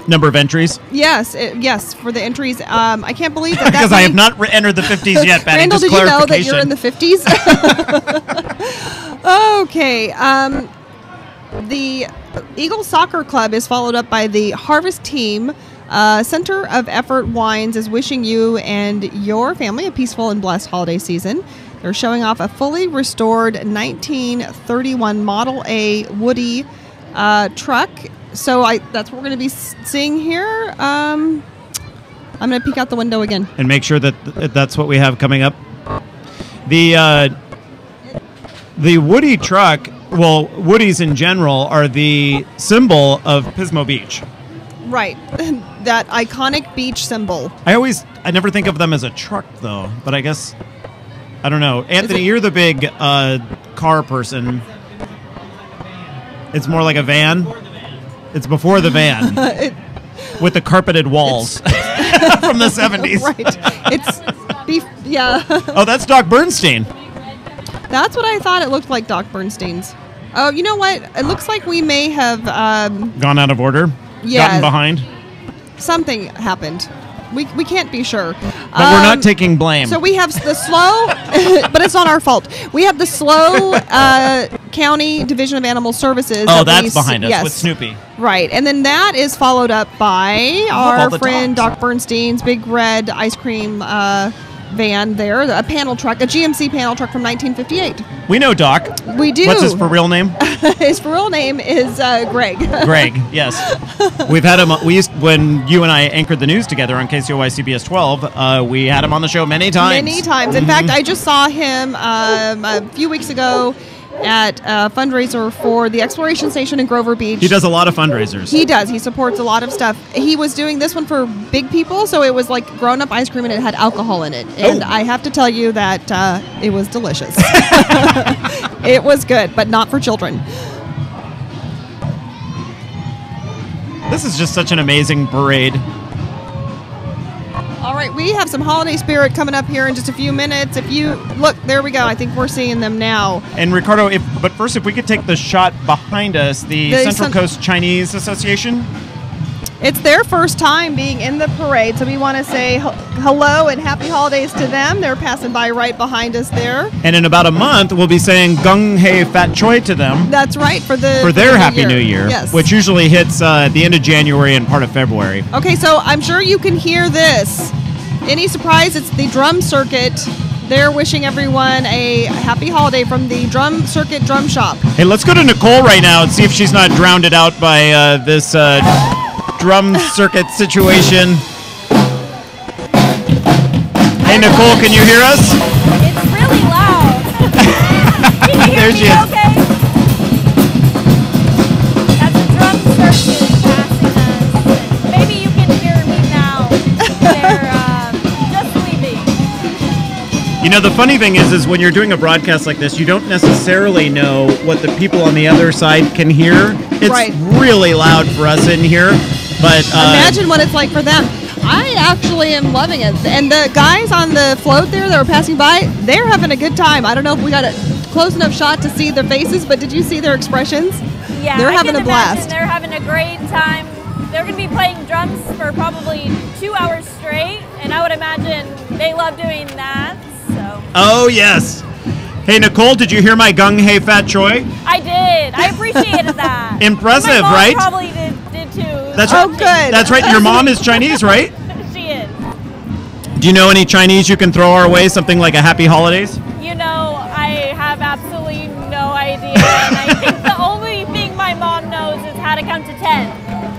Number of entries? Yes, yes, for the entries. I can't believe that. Because I have not entered the 50s yet, Patty. Randall, just did you know that clarification. you're in the 50s? Okay. The Eagle Soccer Club is followed up by the Harvest Team. Center of Effort Wines is wishing you and your family a peaceful and blessed holiday season. They're showing off a fully restored 1931 Model A Woody truck. So that's what we're going to be seeing here. I'm going to peek out the window again. And make sure that that's what we have coming up. The Woody truck, well, Woodies in general are the symbol of Pismo Beach. Right. That iconic beach symbol. I never think of them as a truck, though. But I guess, I don't know. Anthony, you're the big car person. It's more like a van. It's before the van. With the carpeted walls from the 70s. Right. It's beef. Yeah. Oh, that's Doc Bernstein. That's what I thought it looked like, Doc Bernstein's. Oh, you know what? It looks like we may have... gone out of order? Yeah. Gotten behind? Something happened. We can't be sure. But we're not taking blame. So we have the SLO, but it's not our fault. We have the SLO County Division of Animal Services. Oh, that's behind us, yes. With Snoopy. Right. And then that is followed up by our friend dogs. Doc Bernstein's big red ice cream van there, a panel truck, a GMC panel truck from 1958. We know Doc. We do. What's his for real name? His for real name is Greg. Greg, yes. We've had him. When you and I anchored the news together on KCOY CBS 12, we had him on the show many times. Many times. In fact, I just saw him a few weeks ago at a fundraiser for the Exploration Station in Grover Beach. He does a lot of fundraisers. He does. He supports a lot of stuff. He was doing this one for big people, so it was like grown-up ice cream and it had alcohol in it. And I have to tell you that it was delicious. It was good, but not for children. This is just such an amazing parade. All right, we have some holiday spirit coming up here in just a few minutes. If you look, there we go. I think we're seeing them now. And Ricardo, but first, if we could take the shot behind us, the Central Coast Chinese Association. It's their first time being in the parade, so we want to say hello and happy holidays to them. They're passing by right behind us there. And in about a month, we'll be saying Gung Hei Fat Choi to them. That's right, for their Happy New Year, yes. Which usually hits at the end of January and part of February. Okay, so I'm sure you can hear this. Any surprise? It's the drum circuit. They're wishing everyone a happy holiday from the Drum Circuit Drum Shop. Hey, let's go to Nicole right now and see if she's not drowned out by this drum circuit situation. Hey, Nicole, can you hear us? It's really loud. Can you hear There me she is. okay? As the drum circuit is passing us, maybe you can hear me now. They're just leaving. You know, the funny thing is when you're doing a broadcast like this, you don't necessarily know what the people on the other side can hear. It's really loud for us in here. But imagine what it's like for them. I actually am loving it. And the guys on the float there that were passing by, they're having a good time. I don't know if we got a close enough shot to see their faces, but did you see their expressions? Yeah, they're having a blast. They're having a great time. They're going to be playing drums for probably 2 hours straight, and I would imagine they love doing that. So. Oh, yes. Hey, Nicole, did you hear my Gung Hei Fat Choi? I did. I appreciated that. Impressive, my mom right? Probably did too. That's right. Oh, good. That's right. Your mom is Chinese, right? She is. Do you know any Chinese you can throw our way? Something like a Happy Holidays? You know, I have absolutely no idea. And I think the only thing my mom knows is how to count to 10.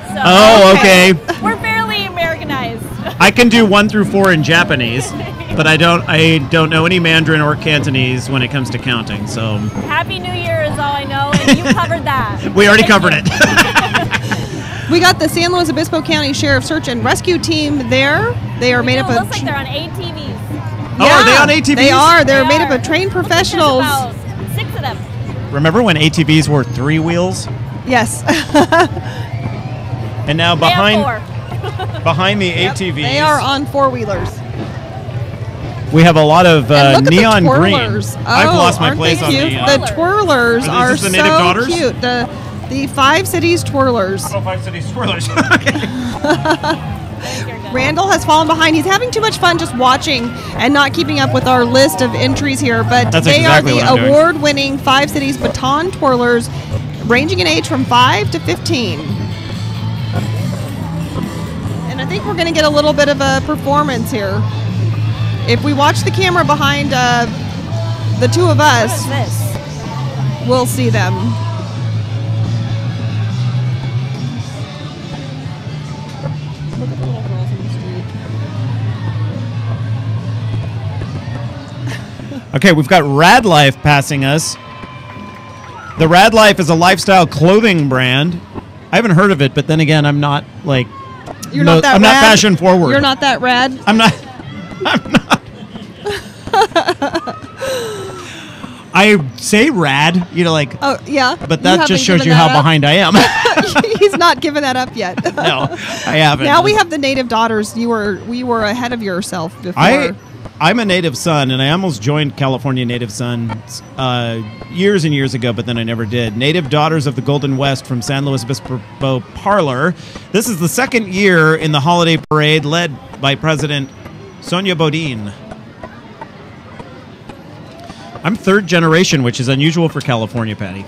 So, Oh, okay. We're fairly Americanized. I can do 1 through 4 in Japanese, but I don't know any Mandarin or Cantonese when it comes to counting. So Happy New Year is all I know, and you covered that. we already covered it. We got the San Luis Obispo County Sheriff Search and Rescue Team there. They are made up of... It looks like they're on ATVs. Oh, are they on ATVs? They are. They're made up of trained professionals. There's about 6 of them. Remember when ATVs were 3 wheels? Yes. And now They have behind the Yep, ATVs, they are on four-wheelers. we have a a lot of And look neon at the green. twirlers. I've lost my aren't place they on cute? the... The twirlers Are are these so the Native Daughters? cute. The Five Cities twirlers. Oh, 5 Cities twirlers. Randall has fallen behind. He's having too much fun just watching and not keeping up with our list of entries here. But That's they exactly are what the I'm doing. award-winning Five Cities baton twirlers. ranging in age from 5 to 15. And I think we're going to get a little bit of a performance here. If we watch the camera behind the two of us, What is this? we'll see them. Look at the little girls in the street. Okay, we've got Rad Life passing us. The Rad Life is a lifestyle clothing brand. I haven't heard of it, but then again, I'm not like You're not that I'm rad. not fashion forward. You're not that rad. I'm not. I say rad, like. Oh yeah. But that just shows you given how that up. behind I am. He's not given that up yet. No, I haven't. Now we have the native daughters. We were ahead of yourself before. I'm a native son, and I almost joined California Native Sons years and years ago, but then I never did. Native Daughters of the Golden West from San Luis Obispo Parlor. This is the second year in the holiday parade, led by President Sonia Bodine. I'm third generation, which is unusual for California, Patty.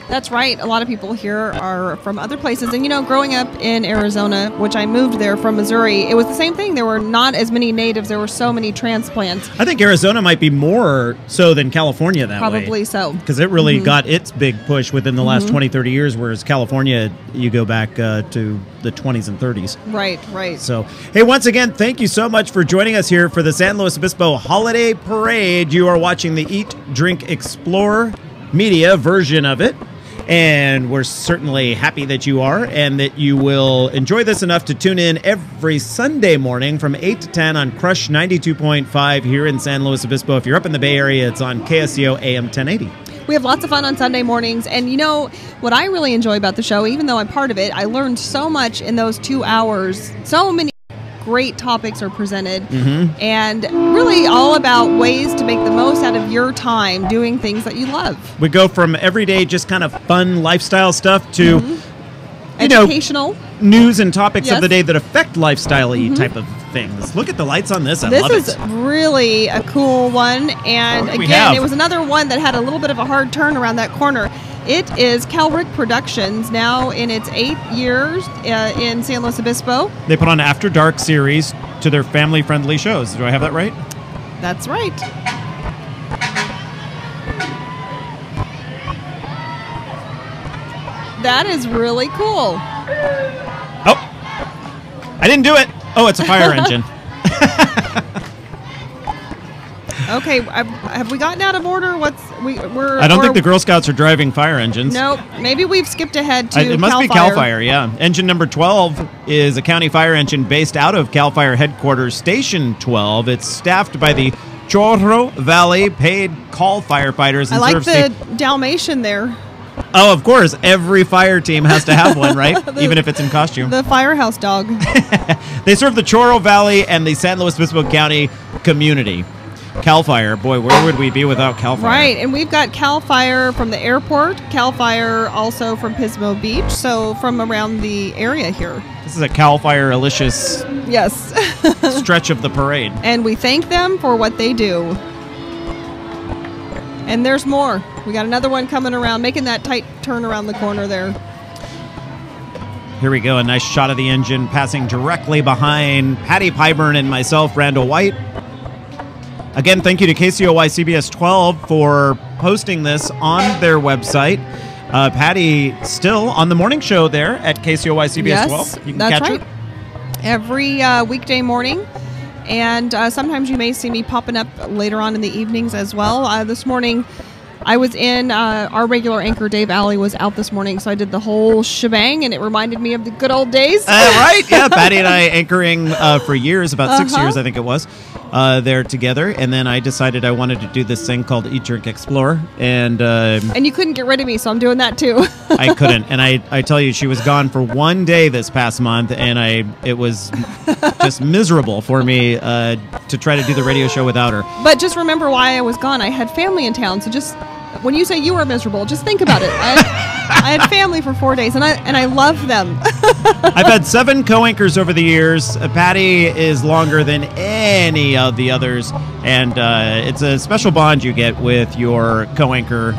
That's right. A lot of people here are from other places. And, growing up in Arizona, which I moved there from Missouri, it was the same thing. There were not as many natives. There were so many transplants. I think Arizona might be more so than California that way. Probably so. Because it really got its big push within the last 20, 30 years, whereas California, you go back to the 20s and 30s. Right. So, hey, once again, thank you so much for joining us here for the San Luis Obispo Holiday Parade. You are watching the Eat, Drink, Explore media version of it. And we're certainly happy that you are and that you will enjoy this enough to tune in every Sunday morning from 8 to 10 on Crush 92.5 here in San Luis Obispo. If you're up in the Bay Area, it's on KSCO AM 1080. We have lots of fun on Sunday mornings. And what I really enjoy about the show, even though I'm part of it, I learned so much in those 2 hours. So many great topics are presented, and really all about ways to make the most out of your time doing things that you love. We go from everyday, just kind of fun lifestyle stuff to Educational. news and topics of Yes. the day that affect lifestyle-y type of things. Look at the lights on this. I This love is it. really a cool one. And What do we again, have? it was another one that had a little bit of a hard turn around that corner. It is Calric Productions, now in its 8th years in San Luis Obispo. They put on After Dark series to their family-friendly shows. Do I have that right? That's right. That is really cool. Oh, I didn't do it. Oh, it's a fire engine. Okay, have we gotten out of order? We're? I don't think the Girl Scouts are driving fire engines. Nope. Maybe we've skipped ahead to It must be Cal CAL FIRE, yeah. Engine number 12 is a county fire engine based out of CAL FIRE headquarters, Station 12. It's staffed by the Chorro Valley paid call firefighters. I And like serves the Dalmatian there. Oh, of course. Every fire team has to have one, right? Even if it's in costume. The firehouse dog. They serve the Chorro Valley and the San Luis Obispo County community. CAL FIRE, boy, where would we be without CAL FIRE? Right, and we've got Cal Fire from the airport, Cal Fire also from Pismo Beach, so from around the area here. This is a CAL FIRE-alicious Yes. stretch of the parade. And we thank them for what they do. And there's more. We got another one coming around, making that tight turn around the corner there. Here we go, a nice shot of the engine passing directly behind Patty Pyburn and myself, Randall White. Again, thank you to KCOY CBS 12 for posting this on their website. Patty still on the morning show there at KCOY CBS Yes, 12. You can that's catch right. it. Every weekday morning. And sometimes you may see me popping up later on in the evenings as well. This morning, I was in, our regular anchor, Dave Alley, was out this morning, so I did the whole shebang, and it reminded me of the good old days. Right, yeah. Patty and I anchoring for years, about 6 years, I think it was, there together. And then I decided I wanted to do this thing called Eat, Drink, Explore. And you couldn't get rid of me, so I'm doing that too. I couldn't. And I tell you, she was gone for one day this past month, and it was just miserable for me to try to do the radio show without her. But just remember why I was gone. I had family in town, so just when you say you were miserable, just think about it. I had family for 4 days, and I love them. I've had 7 co-anchors over the years. Patty is longer than any of the others, and it's a special bond you get with your co-anchor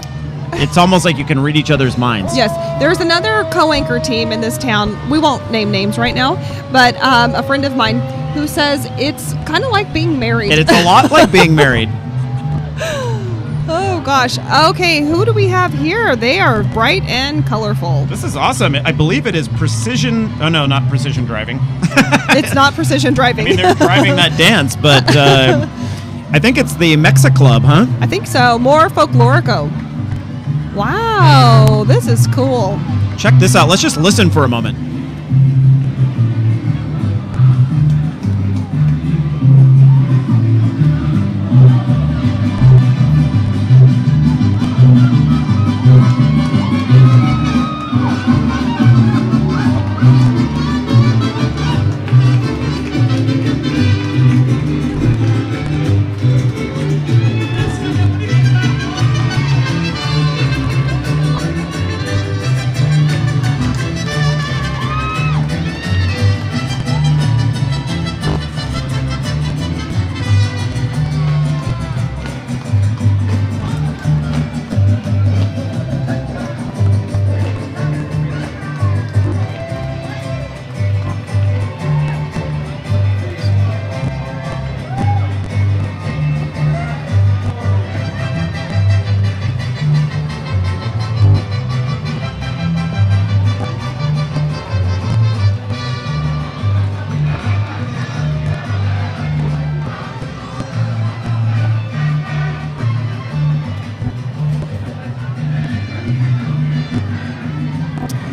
it's almost like you can read each other's minds. Yes, there's another co-anchor team in this town. We won't name names right now, but a friend of mine who says it's kind of like being married. And it's a lot like being married. Oh gosh. Okay, who do we have here? They are bright and colorful. This is awesome. I believe it is precision. Oh no, not precision driving. It's not precision driving. I mean, they're driving that dance, but I think it's the Mexa Club, huh? I think so. More folklorico. Wow, this is cool. Check this out. Let's just listen for a moment.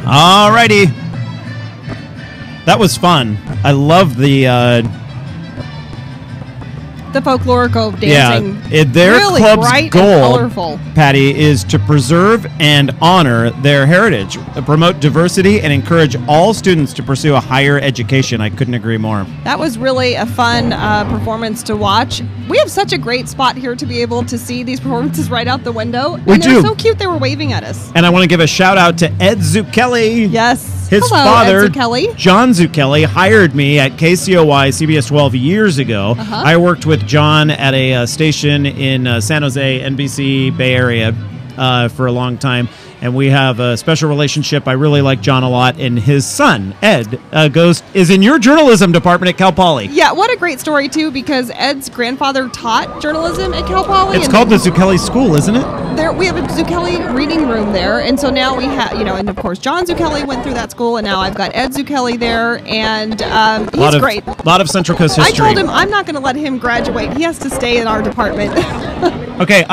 Alrighty. That was fun. I love the folklorico dancing. Yeah, their really club's bright goal, and colorful. Patty, is to preserve and honor their heritage, promote diversity, and encourage all students to pursue a higher education. I couldn't agree more. That was really a fun performance to watch. We have such a great spot here to be able to see these performances right out the window. We and do. They're so cute they were waving at us. And I want to give a shout out to Ed Zucchelli. Yes. His Hello, father, Ed Zucchelli. John Zucchelli, hired me at KCOY CBS 12 years ago. I worked with John at a station in San Jose, NBC Bay Area for a long time. And we have a special relationship. I really like John a lot. And his son, Ed, is in your journalism department at Cal Poly. Yeah, what a great story, too, because Ed's grandfather taught journalism at Cal Poly. It's called the Zucchelli School, isn't it? We have a Zucchelli reading room there. And so now we have, and of course, John Zucchelli went through that school. And now I've got Ed Zucchelli there. And he's great. A lot of Central Coast history. I told him I'm not going to let him graduate. He has to stay in our department. Okay,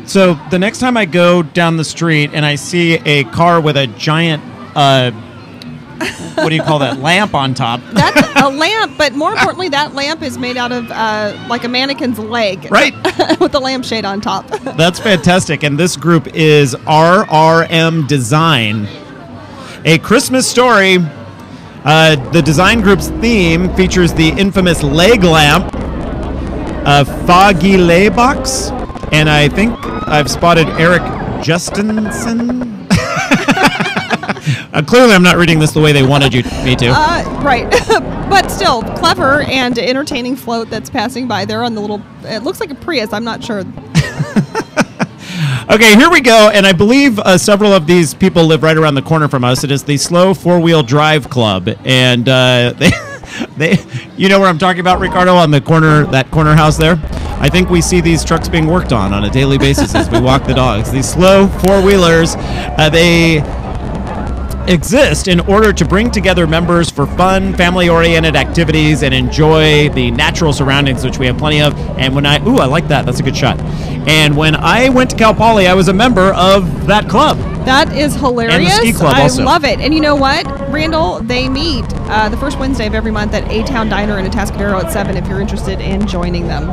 so the next time I go down the street and I see a car with a giant, what do you call that, lamp on top? That's a lamp, but more importantly, that lamp is made out of like a mannequin's leg. Right. With the lampshade on top. That's fantastic. And this group is RRM Design. A Christmas Story. The design group's theme features the infamous leg lamp, Foggy Laybox. And I think I've spotted Eric Justinson. Clearly, I'm not reading this the way they wanted me to. Right. But still, clever and entertaining float that's passing by there on the little... It looks like a Prius. I'm not sure. Okay, here we go. And I believe several of these people live right around the corner from us. It is the SLO Four-Wheel Drive Club. And they, you know where I'm talking about, Ricardo, on the corner, that corner house there? I think we see these trucks being worked on a daily basis as we walk the dogs. These SLO four-wheelers, they exist in order to bring together members for fun, family-oriented activities and enjoy the natural surroundings, which we have plenty of. And I like that. That's a good shot. And when I went to Cal Poly, I was a member of that club. That is hilarious. And the ski club also. I love it. And you know what, Randall? They meet the first Wednesday of every month at A-Town Diner in Atascadero at 7 if you're interested in joining them.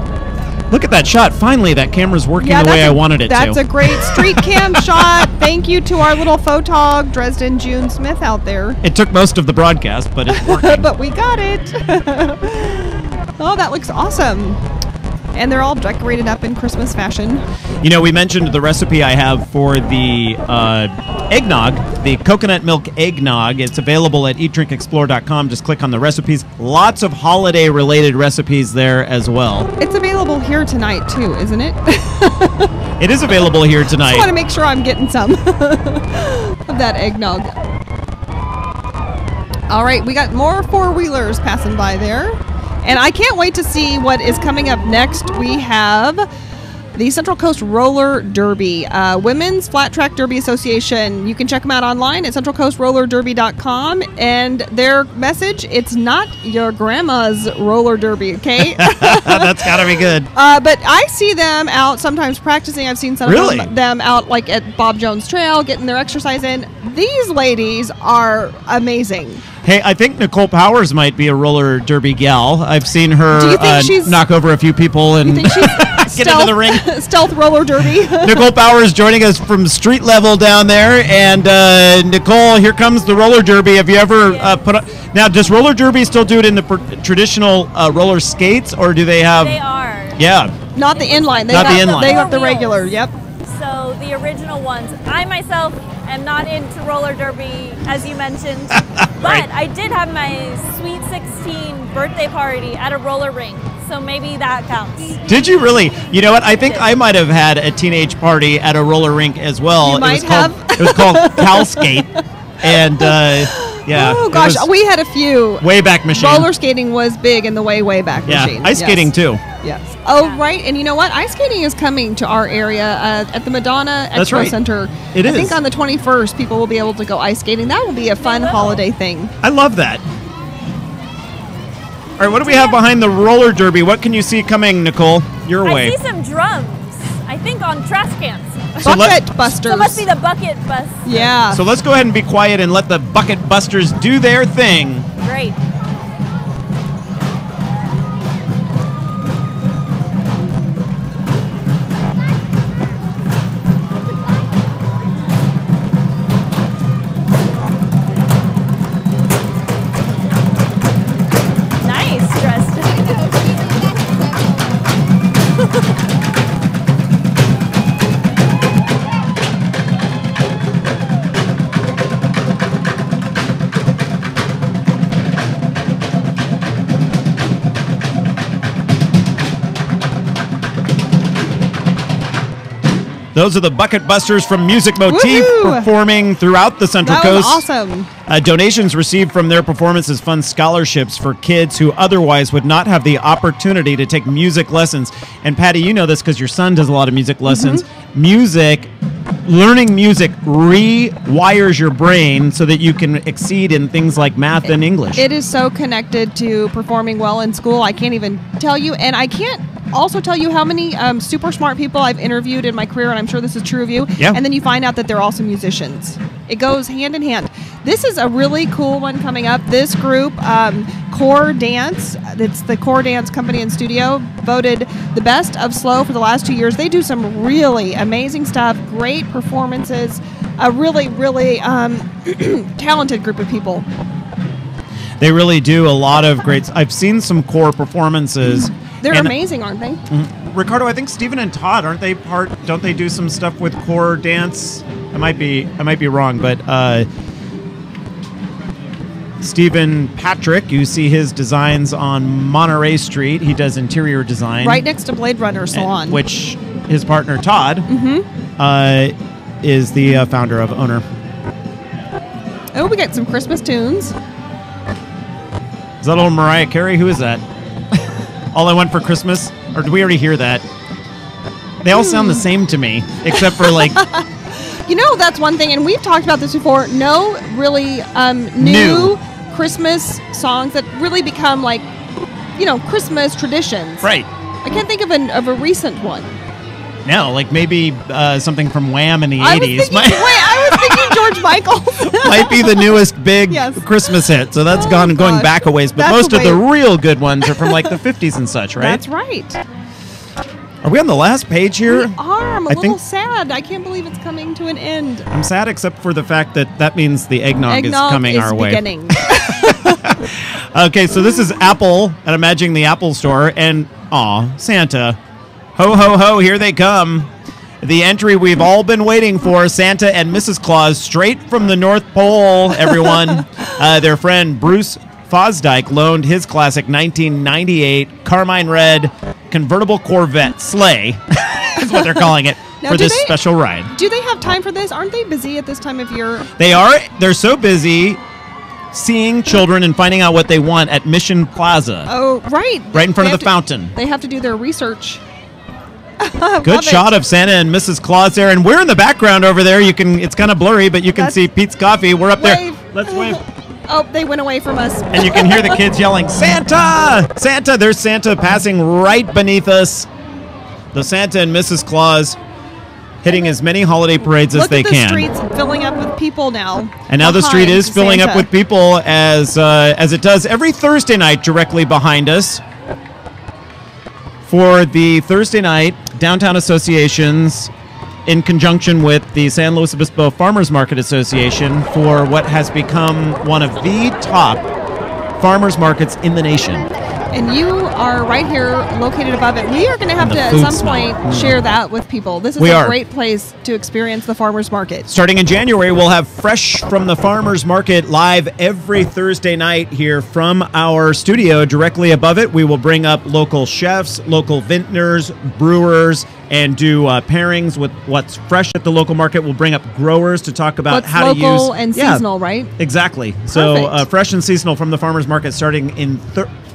Look at that shot. Finally, that camera's working the way I wanted it to. That's a great street cam shot. Thank you to our little photog, Dresden June Smith out there. It took most of the broadcast, but it's working. But we got it. Oh, that looks awesome. And they're all decorated up in Christmas fashion. You know, we mentioned the recipe I have for the eggnog, the coconut milk eggnog. It's available at eatdrinkexplore.com. Just click on the recipes. Lots of holiday-related recipes there as well. It's available here tonight, too, isn't it? It is available here I want to tonight. make sure I'm getting some of that eggnog. All right, we got more four-wheelers passing by there. And I can't wait to see what is coming up next. We have the Central Coast Roller Derby, Women's Flat Track Derby Association. You can check them out online at centralcoastrollerderby.com. And their message, it's not your grandma's roller derby, okay? That's got to be good. But I see them out sometimes practicing. I've seen some Really? of them out like at Bob Jones Trail, getting their exercise in. These ladies are amazing. Hey, I think Nicole Powers might be a roller derby gal. I've seen her Do you think she's- knock over a few people and You think she's get into the ring. stealth roller derby? Nicole Powers joining us from street level down there. And Nicole, here comes the roller derby. Have you ever put on... Now, does roller derby still do it in the traditional roller skates, or do they have... They are. Yeah. Not the inline. They Not the got inline. They got the Four regular. wheels. Yep. So the original ones. I myself am not into roller derby, as you mentioned, but Right. I did have my Sweet 16 birthday party at a roller rink, so maybe that counts. Did you really? You know what? I think I might have had a teenage party at a roller rink as well. You might It was called Cal Skate. And, yeah. Oh it gosh, was we had a few. way back machine. Roller skating was big in the way back Yeah. machine. Ice Yes. skating, too. Yes. Oh, right. And you know what? Ice skating is coming to our area at the Madonna That's Expo right. Center. It I is. think on the 21st, people will be able to go ice skating. That will be a fun will. holiday thing. I love that. All right, what do we have behind the roller derby? What can you see coming, Nicole? Your way. I see some drums, I think on trash cans. So let- Bucket busters. So it must be the bucket bus. Yeah. So let's go ahead and be quiet and let the bucket busters do their thing. Great. Nice, Dresden. Those are the bucket busters from Music Motif Woohoo! performing throughout the Central That was Coast. awesome. Donations received from their performances fund scholarships for kids who otherwise would not have the opportunity to take music lessons. And Patty, you know this because your son does a lot of music lessons. Learning music rewires your brain so that you can exceed in things like math and English. It is so connected to performing well in school. I can't even tell you. And I can't also tell you how many super smart people I've interviewed in my career, and I'm sure this is true of you. Yeah. And then you find out that they're also musicians. It goes hand in hand. This is a really cool one coming up. This group, Core Dance, it's the Core Dance Company and Studio, voted the best of SLO for the last 2 years. They do some really amazing stuff, great performances, a really, really talented group of people. They really do a lot of great. I've seen some core performances. They're and amazing, aren't they? Ricardo, I think Stephen and Todd, aren't they part? Don't they do some stuff with core dance? I might be wrong, but Stephen Patrick, you see his designs on Monterey Street. He does interior design, Right next to Blade Runner Salon. which his partner Todd is the founder of owner. Oh, we got some Christmas tunes. Is that old Mariah Carey? Who is that? All I Want for Christmas? Or did we already hear that? They all sound the same to me, except for like You know, that's one thing, and we've talked about this before. No really new Christmas songs that really become like, Christmas traditions. right. I can't think of a recent one. No, like maybe something from Wham in the I was 80s. thinking George Michael. Might be the newest big Yes. Christmas hit. So that's Oh, going gosh. back a ways. But That's most of the way- real good ones are from like the 50s and such, right? That's right. Are we on the last page here? We are. I'm a I little think- sad. I can't believe it's coming to an end. I'm sad except for the fact that means the eggnog is Eggnog coming is our way. beginning. Okay, so this is Apple, and I'm imagining the Apple store, and Santa. Ho, ho, ho, here they come. The entry we've all been waiting for, Santa and Mrs. Claus, straight from the North Pole, everyone. Their friend Bruce Fosdyke loaned his classic 1998 Carmine Red convertible Corvette sleigh, is what they're calling it. Now, for do this they- special ride. Do they have time for this? Aren't they busy at this time of year? They are. They're so busy seeing children and finding out what they want at Mission Plaza, Oh, right. right in front They of the have fountain. They have to do their research. Good shot of Santa and Mrs. Claus there, and we're in the background over there. You can. It's kind of blurry, but you can That's- see Pete's Coffee. We're up there. Wave. Let's wave. Oh, they went away from us. And you can hear the kids yelling, "Santa! Santa!" There's Santa passing right beneath us. The Santa and Mrs. Claus hitting as many holiday parades as Look they at the can. streets filling up with people now. And now the street behind is filling up Santa. with people as it does every Thursday night directly behind us. For the Thursday night Downtown Associations, in conjunction with the San Luis Obispo Farmers Market Association, for what has become one of the top farmers markets in the nation. And you are right here located above it. We are going to have And to, the at food some smell. point, share that with people. This is We a are. great place to experience the farmers market. Starting in January, we'll have Fresh from the Farmers Market live every Thursday night here from our studio. Directly above it, we will bring up local chefs, local vintners, brewers, and do pairings with what's fresh at the local market. We'll bring up growers to talk about What's how to use... local and seasonal, right? Exactly. So Perfect. fresh and seasonal from the farmers market starting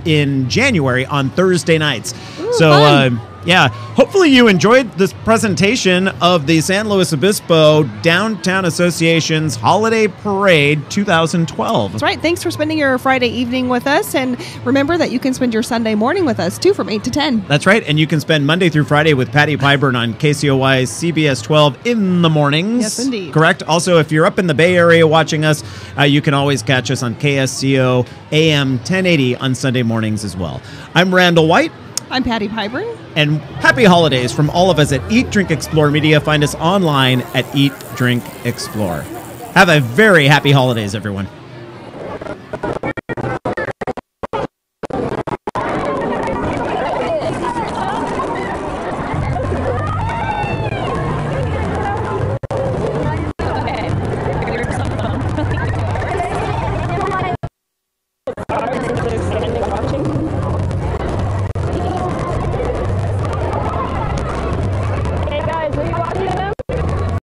in January on Thursday nights. Ooh, so fun. yeah, hopefully you enjoyed this presentation of the San Luis Obispo Downtown Association's Holiday Parade 2012. That's right. Thanks for spending your Friday evening with us. And remember that you can spend your Sunday morning with us, too, from 8 to 10. That's right, and you can spend Monday through Friday with Patty Pyburn on KCOY CBS 12 in the mornings. Yes, indeed. Correct. Also, if you're up in the Bay Area watching us, you can always catch us on KSCO AM 1080 on Sunday mornings as well. I'm Randall White, I'm Patty Pyburn. and happy holidays from all of us at Eat, Drink, Explore Media. Find us online at Eat, Drink, Explore. Have a very happy holidays, everyone.